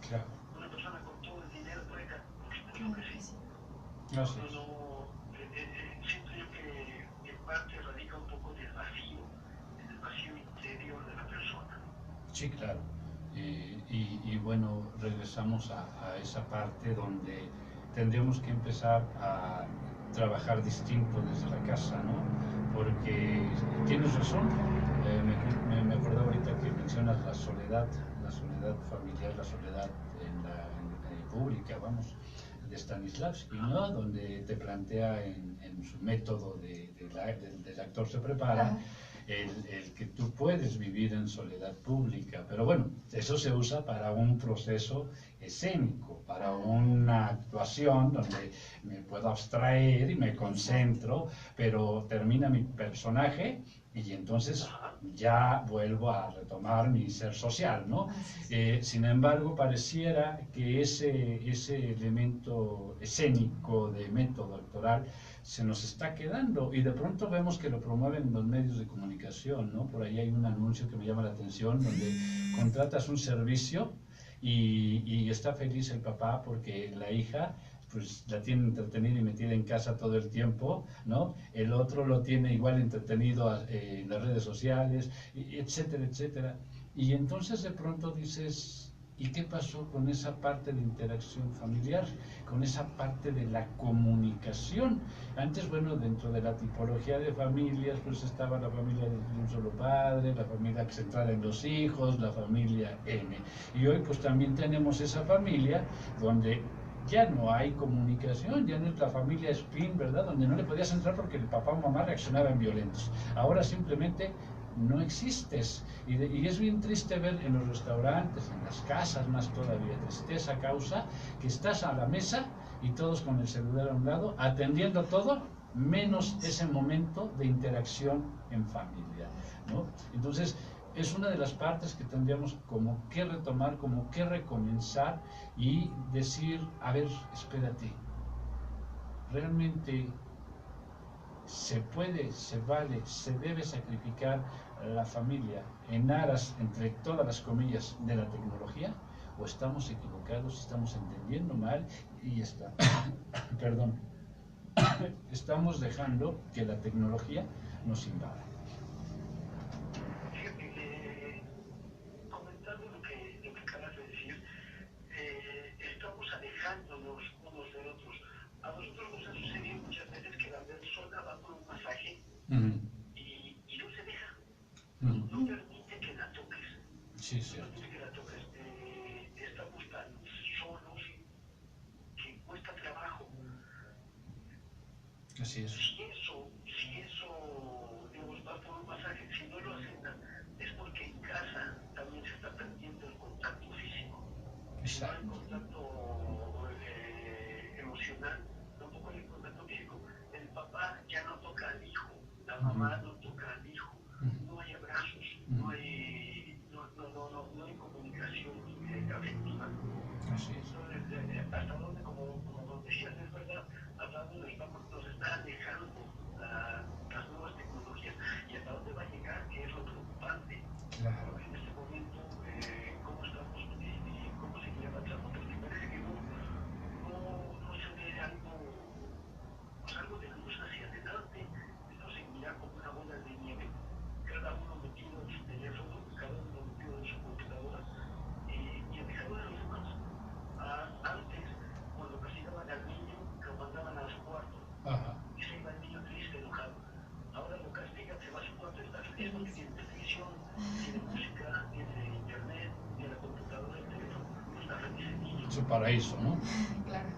Claro. Una persona con todo el dinero puede cambiar. Claro que sí. Así es. Siento yo que en parte radica un poco del vacío, en el vacío interior de la persona. Sí, claro. Y bueno, regresamos a esa parte donde tendríamos que empezar a trabajar distinto desde la casa, ¿no? Porque tienes razón, me acuerdo ahorita que mencionas la soledad familiar, la soledad pública, vamos, de Stanislavski, ¿no? Donde te plantea en su método del actor se prepara, el que tú puedes vivir en soledad pública, pero bueno, eso se usa para un proceso escénico, para una actuación donde me puedo abstraer y me concentro, pero termina mi personaje y entonces ya vuelvo a retomar mi ser social, ¿no? Sin embargo, pareciera que ese elemento escénico de método actoral se nos está quedando y de pronto vemos que lo promueven los medios de comunicación, ¿no? Por ahí hay un anuncio que me llama la atención donde contratas un servicio y está feliz el papá porque la hija pues la tiene entretenida y metida en casa todo el tiempo, ¿no? El otro lo tiene igual entretenido en las redes sociales, etcétera, etcétera. Y entonces de pronto dices, ¿y qué pasó con esa parte de interacción familiar? Con esa parte de la comunicación. Antes, bueno, dentro de la tipología de familias, pues estaba la familia de un solo padre, la familia centrada en los hijos, la familia N. Y hoy pues también tenemos esa familia donde ya no hay comunicación, ya no es la familia spin, ¿verdad? Donde no le podías entrar porque el papá o mamá reaccionaban violentos. Ahora simplemente no existes. Y es bien triste ver en los restaurantes, en las casas más todavía, tristeza causa que estás a la mesa y todos con el celular a un lado, atendiendo todo, menos ese momento de interacción en familia, ¿no? Entonces, es una de las partes que tendríamos como que retomar, como que recomenzar y decir, a ver, espérate, realmente se puede, se vale, se debe sacrificar la familia en aras, entre todas las comillas, de la tecnología, o estamos equivocados, estamos entendiendo mal y está, perdón, estamos dejando que la tecnología nos invada. Comentando lo que acabas de decir, estamos alejándonos unos de otros. A nosotros nos ha sucedido muchas veces que la persona va por un masaje y no se deja, no permite que la toques. Sí, sí. No permite que la toques. Estamos tan solos que cuesta trabajo. Así es. Si eso, digamos, va por un masaje, si no lo aceptan, es porque en casa también se está perdiendo el contacto físico. Exacto. No hay contacto emocional, tampoco hay contacto físico. El papá ya no toca al hijo, la mamá no toca al hijo, no hay abrazos, no hay comunicación afectiva. Así es. Entonces, hasta donde, como decías, es verdad, hasta donde nos está alejando las nuevas tecnologías y hasta dónde va a llegar, que es lo preocupante. Claro. En este momento, cómo estamos y cómo seguir avanzando, porque parece que no se ve algo de luz hacia adelante. Esto seguirá como una bola de nieve, cada uno metido en su teléfono, cada uno metido en su computadora y alejado de los demás. Antes, cuando castigaban al niño, lo mandaban a su cuarto. Ajá. Y se iba el niño triste, enojado. Ahora lo castigan, se va a su cuarto, está feliz porque tiene televisión, tiene música, tiene internet, tiene la computadora, el teléfono, está feliz el niño. Su paraíso, ¿no? Claro.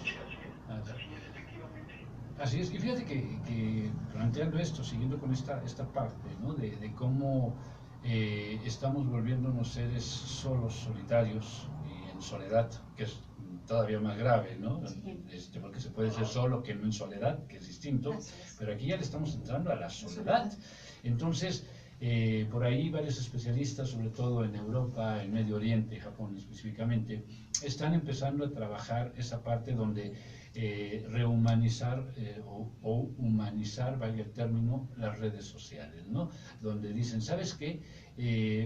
Sí, así es, efectivamente. Así es, y fíjate que planteando esto, siguiendo con esta parte, ¿no? De cómo estamos volviéndonos seres solos, solitarios y en soledad, que es todavía más grave, ¿no? Porque se puede ser solo que no en soledad, que es distinto, pero aquí ya le estamos entrando a la soledad. Entonces, por ahí varios especialistas, sobre todo en Europa, en Medio Oriente, Japón específicamente, están empezando a trabajar esa parte donde rehumanizar o humanizar, valga el término, las redes sociales, ¿no? Donde dicen, ¿sabes qué?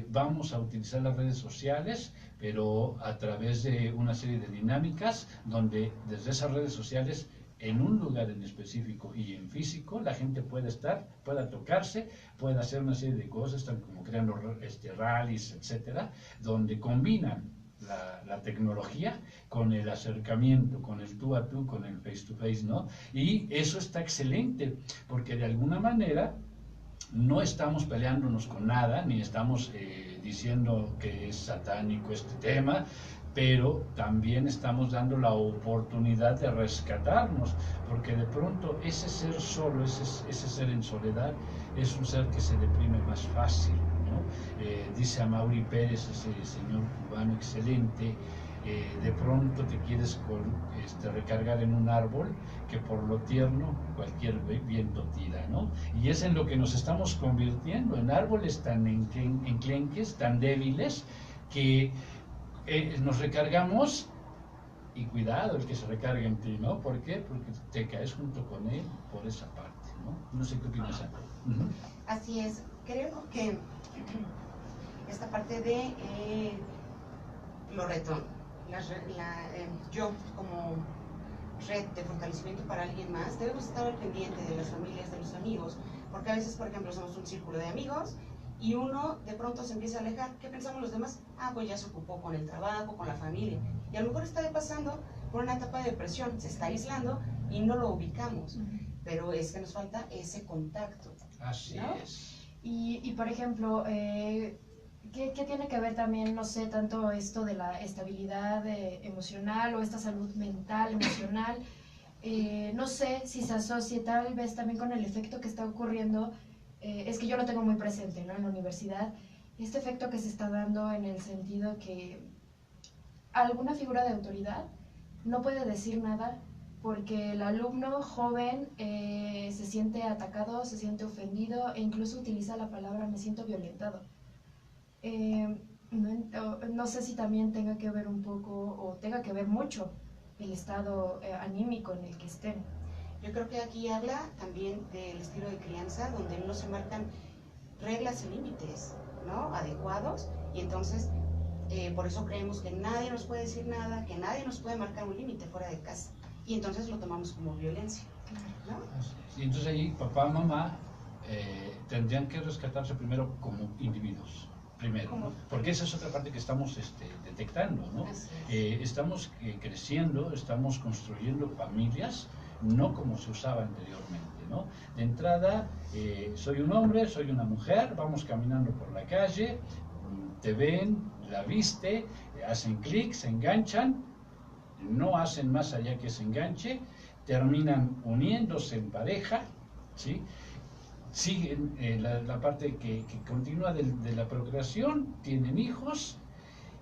Vamos a utilizar las redes sociales, pero a través de una serie de dinámicas donde desde esas redes sociales, en un lugar en específico y en físico, la gente puede estar, pueda tocarse, puede hacer una serie de cosas, están como creando rallies, etcétera, donde combinan la tecnología con el acercamiento, con el tú a tú, con el face to face, ¿no? Y eso está excelente, porque de alguna manera no estamos peleándonos con nada, ni estamos diciendo que es satánico este tema, pero también estamos dando la oportunidad de rescatarnos, porque de pronto ese ser solo, ese ser en soledad, es un ser que se deprime más fácil, ¿no? Dice Amaury Pérez, ese señor cubano excelente, de pronto te quieres recargar en un árbol que por lo tierno cualquier viento tira, ¿no? Y es en lo que nos estamos convirtiendo, en árboles tan enclenques, tan débiles, que nos recargamos, y cuidado el que se recargue en ti, ¿no? ¿Por qué? Porque te caes junto con él por esa parte, ¿no? No sé qué opinas, Ana. Así es, creo que esta parte de lo reto, yo como red de fortalecimiento para alguien más, debemos estar al pendiente de las familias, de los amigos, porque a veces, por ejemplo, somos un círculo de amigos y uno de pronto se empieza a alejar. ¿Qué pensamos los demás? Ah, pues ya se ocupó con el trabajo, con la familia, y a lo mejor está pasando por una etapa de depresión, se está aislando y no lo ubicamos, pero es que nos falta ese contacto. Así, ¿no? Es. Y por ejemplo, ¿qué tiene que ver también, no sé, tanto esto de la estabilidad emocional o esta salud mental, emocional? No sé si se asocia tal vez también con el efecto que está ocurriendo, es que yo lo tengo muy presente, ¿no? En la universidad, este efecto que se está dando en el sentido que alguna figura de autoridad no puede decir nada porque el alumno joven se siente atacado, se siente ofendido e incluso utiliza la palabra me siento violentado. No sé si también tenga que ver un poco o tenga que ver mucho el estado anímico en el que estén. Yo creo que aquí habla también del estilo de crianza donde no se marcan reglas y límites, ¿no? Adecuados, y entonces por eso creemos que nadie nos puede decir nada, que nadie nos puede marcar un límite fuera de casa, y entonces lo tomamos como violencia, ¿no? Y entonces ahí papá, mamá tendrían que rescatarse primero como individuos. Primero, ¿no? Porque esa es otra parte que estamos detectando, ¿no? Estamos creciendo, estamos construyendo familias, no como se usaba anteriormente, ¿no? De entrada, soy un hombre, soy una mujer, vamos caminando por la calle, te ven, la viste, hacen clic, se enganchan, no hacen más allá que se enganche, terminan uniéndose en pareja, ¿sí? Siguen la parte que continúa de la procreación, tienen hijos,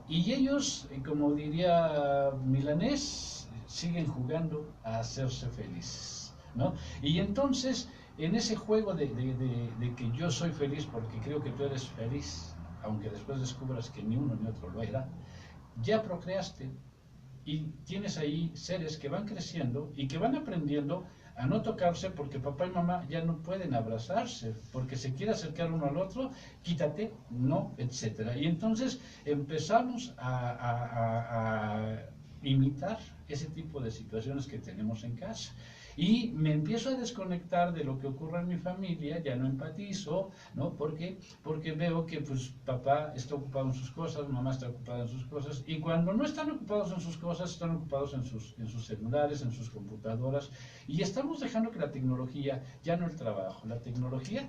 y ellos, como diría Milanés, siguen jugando a hacerse felices, ¿no? Y entonces, en ese juego de que yo soy feliz porque creo que tú eres feliz, aunque después descubras que ni uno ni otro lo era, ya procreaste, y tienes ahí seres que van creciendo y que van aprendiendo a no tocarse porque papá y mamá ya no pueden abrazarse, porque se quiere acercar uno al otro, quítate, no, etcétera. Y entonces empezamos a imitar ese tipo de situaciones que tenemos en casa. Y me empiezo a desconectar de lo que ocurre en mi familia, ya no empatizo, ¿no? Porque veo que pues papá está ocupado en sus cosas, mamá está ocupada en sus cosas, y cuando no están ocupados en sus cosas, están ocupados en sus celulares, en sus computadoras, y estamos dejando que la tecnología, ya no el trabajo, la tecnología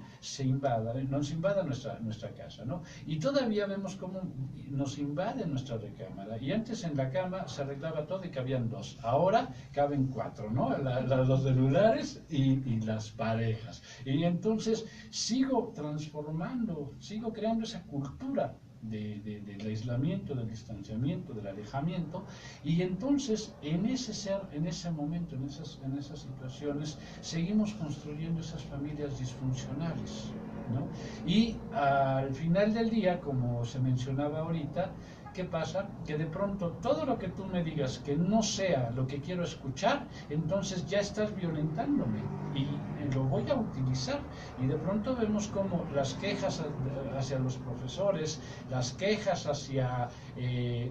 nos invada nuestra casa, ¿no? Y todavía vemos cómo nos invade nuestra recámara, y antes en la cama se arreglaba todo y cabían dos, ahora caben cuatro, ¿no? Los celulares y las parejas. Y entonces sigo transformando, sigo creando esa cultura del aislamiento, del distanciamiento, del alejamiento, y entonces en ese momento, en esas situaciones, seguimos construyendo esas familias disfuncionales, ¿no? Y al final del día, como se mencionaba ahorita, ¿qué pasa? Que de pronto todo lo que tú me digas que no sea lo que quiero escuchar, entonces ya estás violentándome y lo voy a utilizar. Y de pronto vemos como las quejas hacia los profesores, las quejas hacia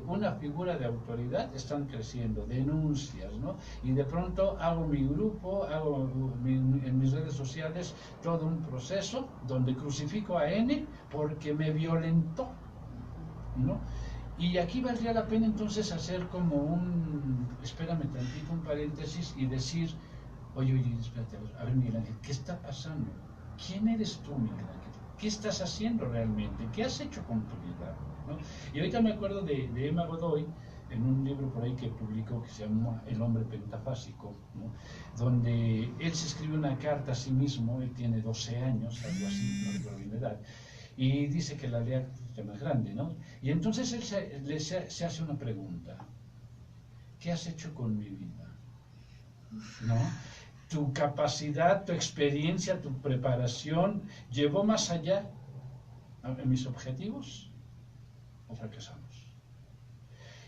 una figura de autoridad están creciendo, denuncias, ¿no? Y de pronto hago mi grupo, en mis redes sociales todo un proceso donde crucifico a N porque me violentó, ¿no? Y aquí valdría la pena entonces hacer como espérame tantito, un paréntesis y decir, oye, espérate, a ver Miguel Ángel, ¿qué está pasando? ¿Quién eres tú, Miguel Ángel? ¿Qué estás haciendo realmente? ¿Qué has hecho con tu vida? ¿No? Y ahorita me acuerdo de Emma Godoy, en un libro por ahí que publicó que se llama El hombre pentafásico, ¿no? Donde él se escribe una carta a sí mismo, él tiene 12 años, algo así, no recuerdo bien la edad, y dice que la lea más grande, ¿no? Y entonces él se hace una pregunta: ¿qué has hecho con mi vida? ¿No? Tu capacidad, tu experiencia, tu preparación, ¿llevó más allá en mis objetivos o fracasamos?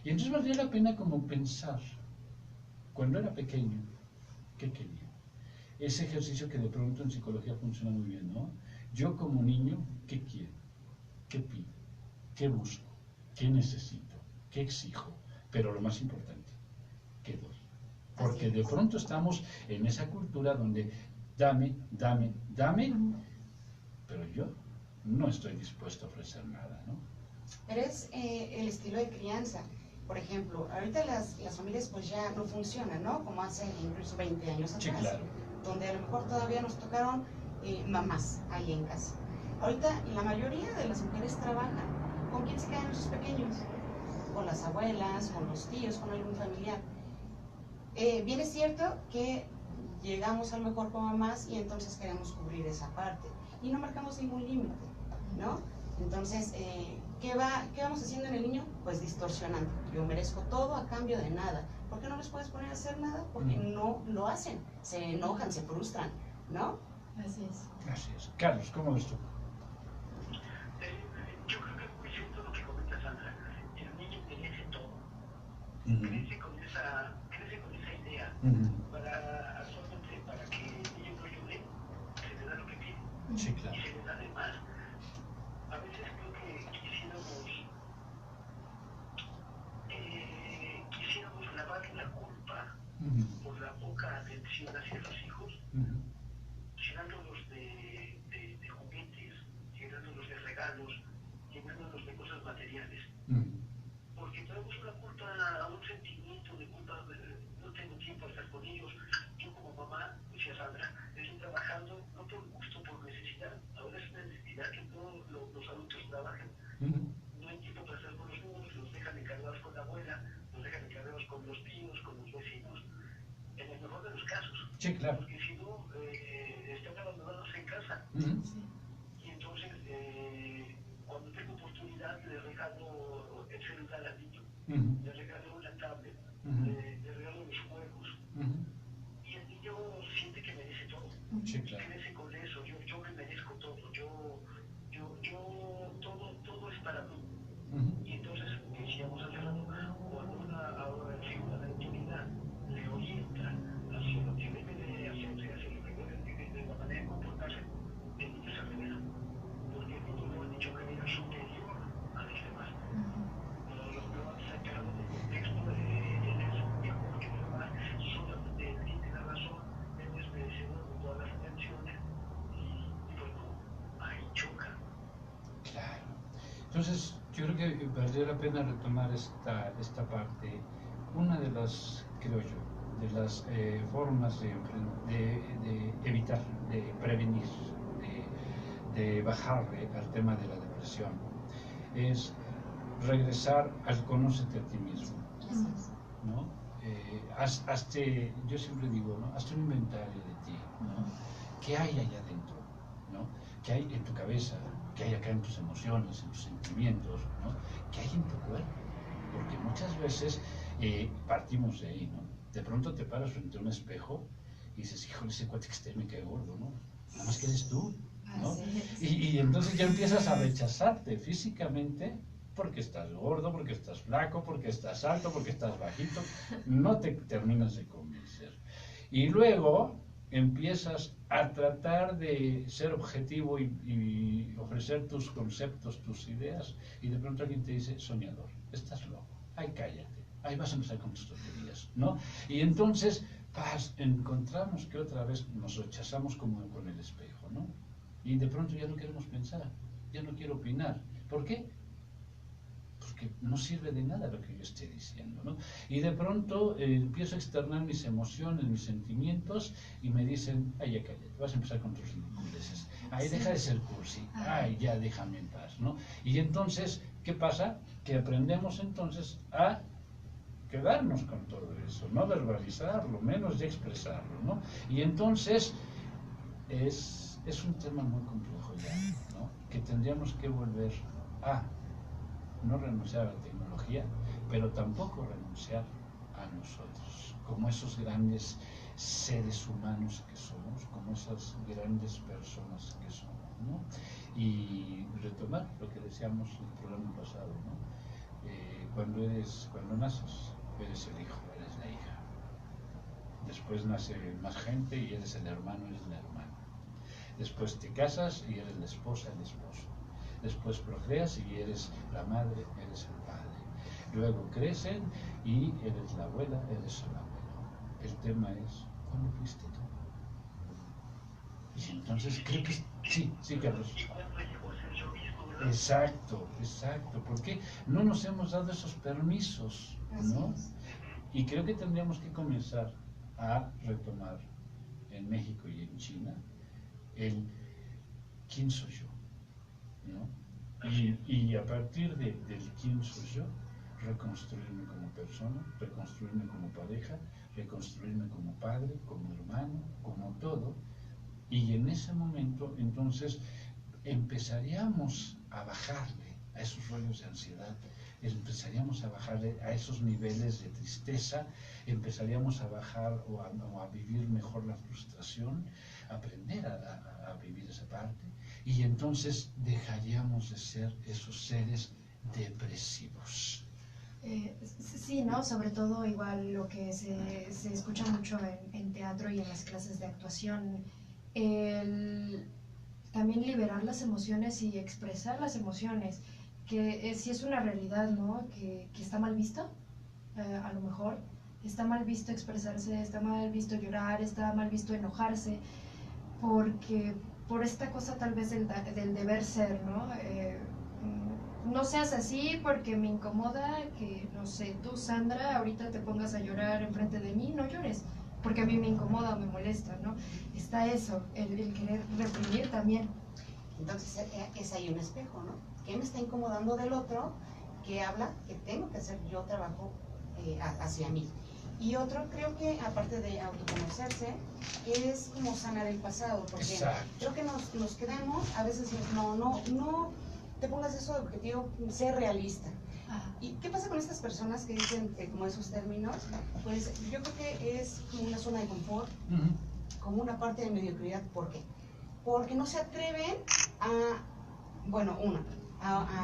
Y entonces valdría la pena como pensar, cuando era pequeño, ¿qué quería? Ese ejercicio que de pronto en psicología funciona muy bien, ¿no? Yo como niño, ¿qué quiero? ¿Qué pido? ¿Qué busco? ¿Qué necesito? ¿Qué exijo? Pero lo más importante, ¿qué doy? Porque de pronto estamos en esa cultura donde dame, dame, dame, pero yo no estoy dispuesto a ofrecer nada, ¿no? Pero es el estilo de crianza. Por ejemplo, ahorita las familias pues ya no funcionan, ¿no? Como hace incluso 20 años atrás, sí, claro, donde a lo mejor todavía nos tocaron mamás ahí en casa. Ahorita la mayoría de las mujeres trabajan. ¿Con quién se quedan esos pequeños? Con las abuelas, con los tíos, con algún familiar. Bien es cierto que llegamos a lo mejor como mamás y entonces queremos cubrir esa parte y no marcamos ningún límite, ¿no? Entonces, ¿qué vamos haciendo en el niño? Pues distorsionando. Yo merezco todo a cambio de nada. ¿Por qué no les puedes poner a hacer nada? Porque no lo hacen, se enojan, se frustran, ¿no? Así es. Así es. Carlos, ¿cómo ves tú? Yo creo que es muy cierto lo que comenta Sandra. El niño merece todo. Crece con esa idea. Actualmente, para que el niño no llore, se le da lo que pide. Sí, claro. Y se le da de más. A veces creo que quisiéramos lavarle la culpa por la poca atención hacia los hijos, llenándolos de juguetes, llenándolos de regalos, llenándolos de cosas materiales. Porque tenemos una culpa, un sentimiento de culpa, no tengo tiempo a estar con ellos. Yo como mamá, decía Sandra, estoy trabajando no por gusto, por necesidad. Ahora es una necesidad que todos los adultos trabajan. No hay tiempo para estar con los niños, los dejan encargados con la abuela, los dejan encargados con los tíos, con los vecinos, en el mejor de los casos. Sí, claro. Porque si no, están abandonados en casa. Sí. Y entonces, cuando tengo oportunidad, le regalo el celular al niño, le regalo una tablet, le regalo los juegos. Y el niño siente que merece todo. Sí, claro. Crece con eso, yo me merezco todo, todo es para mí. Y entonces, decíamos hace rato, cuando una figura de autoridad le orienta hacia lo que debe de hacerse, hacia lo que debe de la manera de comportarse, el niño se revela. Porque el niño no ha dicho que era superior a los demás. Lo han sacado del contexto de él es mejor que los demás, solamente él tiene la razón, él es merecedor de todas las atenciones. Y bueno, ahí choca. Claro. Entonces, yo creo que valdría la pena retomar esta parte. Una de las, creo yo, de las formas de evitar, de prevenir, de bajarle al tema de la depresión, es regresar al conócete a ti mismo, ¿no? Yo siempre digo, ¿no? Hazte un inventario de ti, ¿no? ¿Qué hay allá adentro? ¿No? ¿Qué hay en tu cabeza? ¿Qué hay acá en tus emociones, en tus sentimientos? ¿No? ¿Qué hay en tu cuerpo? Porque muchas veces partimos de ahí, ¿no? De pronto te paras frente a un espejo y dices, híjole, ese cuate que me cae gordo, ¿no? Nada más que eres tú, ¿no? Y entonces ya empiezas a rechazarte físicamente porque estás gordo, porque estás flaco, porque estás alto, porque estás bajito, no te terminas de convencer. Y luego empiezas a tratar de ser objetivo y ofrecer tus conceptos, tus ideas, y de pronto alguien te dice, soñador, estás loco, ay, cállate, ahí vas a empezar con tus tonterías, ¿no? Y entonces encontramos que otra vez nos rechazamos como con el espejo, ¿no? Y de pronto ya no queremos pensar, ya no quiero opinar. ¿Por qué? Porque no sirve de nada lo que yo esté diciendo, ¿no? Y de pronto empiezo a externar mis emociones, mis sentimientos, y me dicen, ay, ya cállate, vas a empezar con tus ridiculeces, ay, deja de ser cursi, ay, ya déjame en paz, ¿no? Y entonces, ¿qué pasa? Que aprendemos entonces a quedarnos con todo eso, no verbalizarlo, menos de expresarlo, ¿no? Y entonces es un tema muy complejo ya, ¿no? Que tendríamos que volver a no renunciar a la tecnología, pero tampoco renunciar a nosotros, como esos grandes seres humanos que somos, como esas grandes personas que somos, ¿no? Y retomar lo que decíamos en el programa pasado, ¿no? Cuando naces, eres el hijo, eres la hija. Después nace más gente y eres el hermano, eres la hermana. Después te casas y eres la esposa, el esposo. Después procreas y eres la madre, eres el padre. Luego crecen y eres la abuela, eres el abuelo. El tema es, ¿cuándo fuiste tú? Y entonces creo que sí, Carlos. ¿Y cuándo llegó a ser yo mismo, verdad? Exacto. ¿Por qué no nos hemos dado esos permisos, ¿no? Y creo que tendríamos que comenzar a retomar en México y en China el quién soy yo, ¿no? Y a partir del quién soy yo, reconstruirme como persona, reconstruirme como pareja, reconstruirme como padre, como hermano, como todo. Y en ese momento, entonces, empezaríamos a bajarle a esos rollos de ansiedad, empezaríamos a bajarle a esos niveles de tristeza, empezaríamos a bajar o a vivir mejor la frustración, aprender a vivir esa parte, y entonces dejaríamos de ser esos seres depresivos. Sí, ¿no? Sobre todo igual lo que se escucha mucho en teatro y en las clases de actuación, también liberar las emociones y expresar las emociones, que sí es una realidad, ¿no? Que está mal visto, a lo mejor está mal visto expresarse, está mal visto llorar, está mal visto enojarse, porque por esta cosa tal vez del deber ser, ¿no? No seas así porque me incomoda que, no sé, tú, Sandra, ahorita te pongas a llorar enfrente de mí, no llores, porque a mí me incomoda o me molesta, ¿no? Está eso, el querer reprimir también. Entonces es ahí un espejo, ¿no? ¿Qué me está incomodando del otro? Que habla que tengo que hacer yo trabajo hacia mí. Y otro, creo que aparte de autoconocerse, es como sanar el pasado, porque Exacto. Creo que nos quedamos, a veces no te pongas eso de objetivo, ser realista. ¿Y qué pasa con estas personas que dicen como esos términos? Pues yo creo que es como una zona de confort, como una parte de mediocridad. ¿Por qué? Porque no se atreven a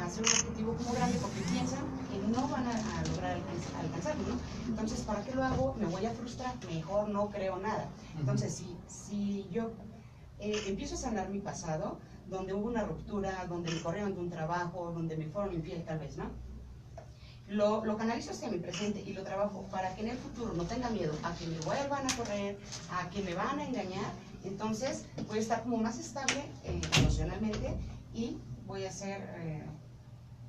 hacer un objetivo como grande, porque piensan que no van a lograr alcanzarlo, ¿no? Entonces, ¿para qué lo hago? Me voy a frustrar, mejor no creo nada. Entonces, si yo empiezo a sanar mi pasado, donde hubo una ruptura, donde me corrieron de un trabajo, donde me fueron infiel tal vez, ¿no? Lo canalizo hacia mi presente y lo trabajo para que en el futuro no tenga miedo a que me vuelvan a correr, a que me van a engañar. Entonces voy a estar como más estable emocionalmente y voy a ser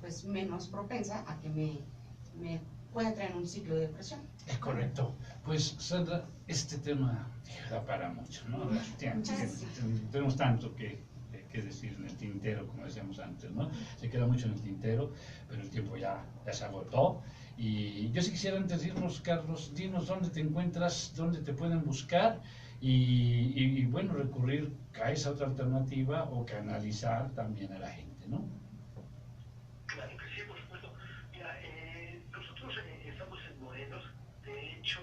pues menos propensa a que me pueda traer un ciclo de depresión. Es correcto. Pues Sandra, este tema da para mucho, ¿no? Tenemos tanto que decir en el tintero, como decíamos antes, ¿no? Se queda mucho en el tintero, pero el tiempo ya se agotó. Y yo sí quisiera antes de irnos, Carlos, dinos dónde te encuentras, dónde te pueden buscar y bueno, recurrir a esa otra alternativa o canalizar también a la gente, ¿no? Claro que sí, por supuesto. Mira, nosotros estamos en Morelos. De hecho,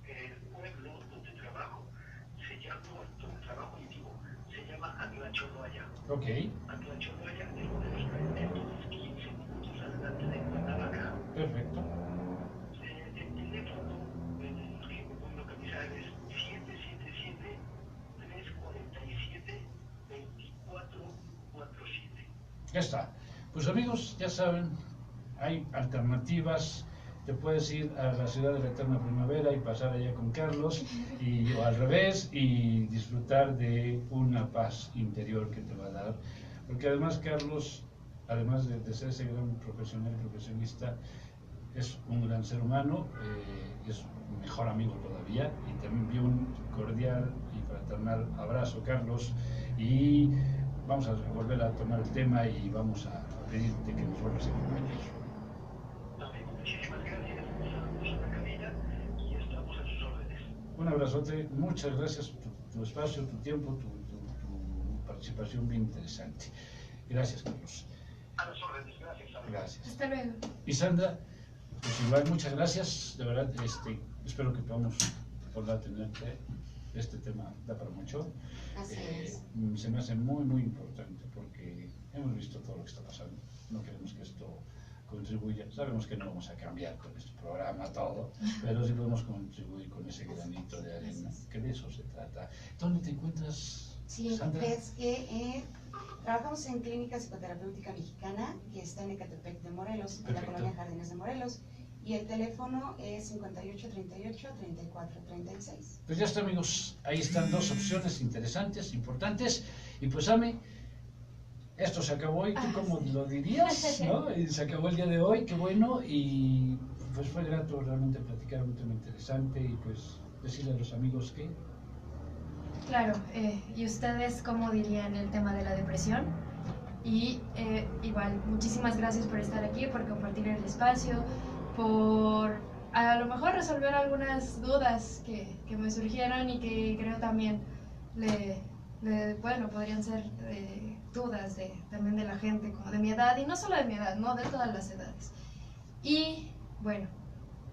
el pueblo donde trabajo donde trabajo y vivo, se llama Atlacholoaya. Ok. Atlacholoaya, de Morelos, entonces 15 minutos adelante Perfecto. El teléfono que me pueden localizar es 777-347-2447. Ya está. Pues amigos, ya saben, hay alternativas. Te puedes ir a la ciudad de la eterna primavera y pasar allá con Carlos, o al revés, y disfrutar de una paz interior que te va a dar. Porque además Carlos, además de ser ese gran profesional y profesionista, es un gran ser humano, es un mejor amigo todavía, y te envío un cordial y fraternal abrazo, Carlos, y vamos a volver a tomar el tema y vamos a pedirte que nos vuelvas a acompañar. Muchísimas gracias, saludos a la cabina y estamos a sus órdenes. Un abrazote, muchas gracias por tu espacio, tu tiempo, tu participación bien interesante. Gracias, Carlos. A las órdenes, gracias. Gracias. Hasta luego. Y Sandra, pues igual muchas gracias, de verdad, espero que podamos volver a tenerte. Este tema da para mucho. Así es. Se me hace muy, muy importante porque hemos visto todo lo que está pasando. No queremos que esto contribuya. Sabemos que no vamos a cambiar con este programa todo, pero sí podemos contribuir con ese granito de arena, que de eso se trata. ¿Dónde te encuentras, Sí, Sandra? es que trabajamos en Clínica Psicoterapéutica Mexicana, que está en Ecatepec de Morelos, en la Perfecto. colonia Jardines de Morelos, y el teléfono es 5838-3436. Pues ya está, amigos, ahí están dos opciones interesantes, importantes, y pues Ame, esto se acabó hoy, ¿tú cómo lo dirías? ¿No? Y se acabó el día de hoy, qué bueno, y pues fue grato realmente platicar un tema interesante y pues decirle a los amigos que... Claro, ¿y ustedes cómo dirían el tema de la depresión? Y igual, muchísimas gracias por estar aquí, por compartir el espacio, por a lo mejor resolver algunas dudas que me surgieron y que creo también bueno, podrían ser dudas también de la gente, como de mi edad, y no solo de mi edad, no, de todas las edades. Y bueno,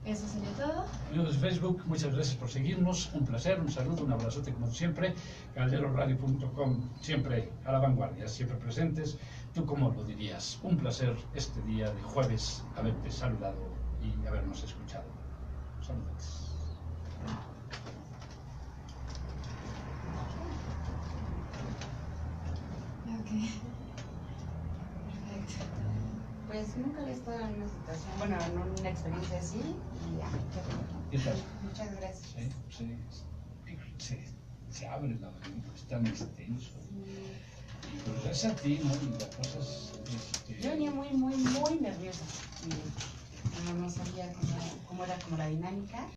eso sería todo. Amigos de Facebook, muchas gracias por seguirnos, un placer, un saludo, un abrazote como siempre, calderoradio.com, siempre a la vanguardia, siempre presentes. ¿Tú cómo lo dirías? Un placer este día de jueves haberte saludado y habernos escuchado. Saludos. Ok. Perfecto. Pues nunca había estado en una situación, bueno, en una experiencia así, y ya, ¿Qué tal? muchas gracias. Se abre la mente, es tan extenso. Pero gracias a ti, ¿no? Y la cosa es... Yo venía muy nerviosa. No sabía cómo era como la dinámica.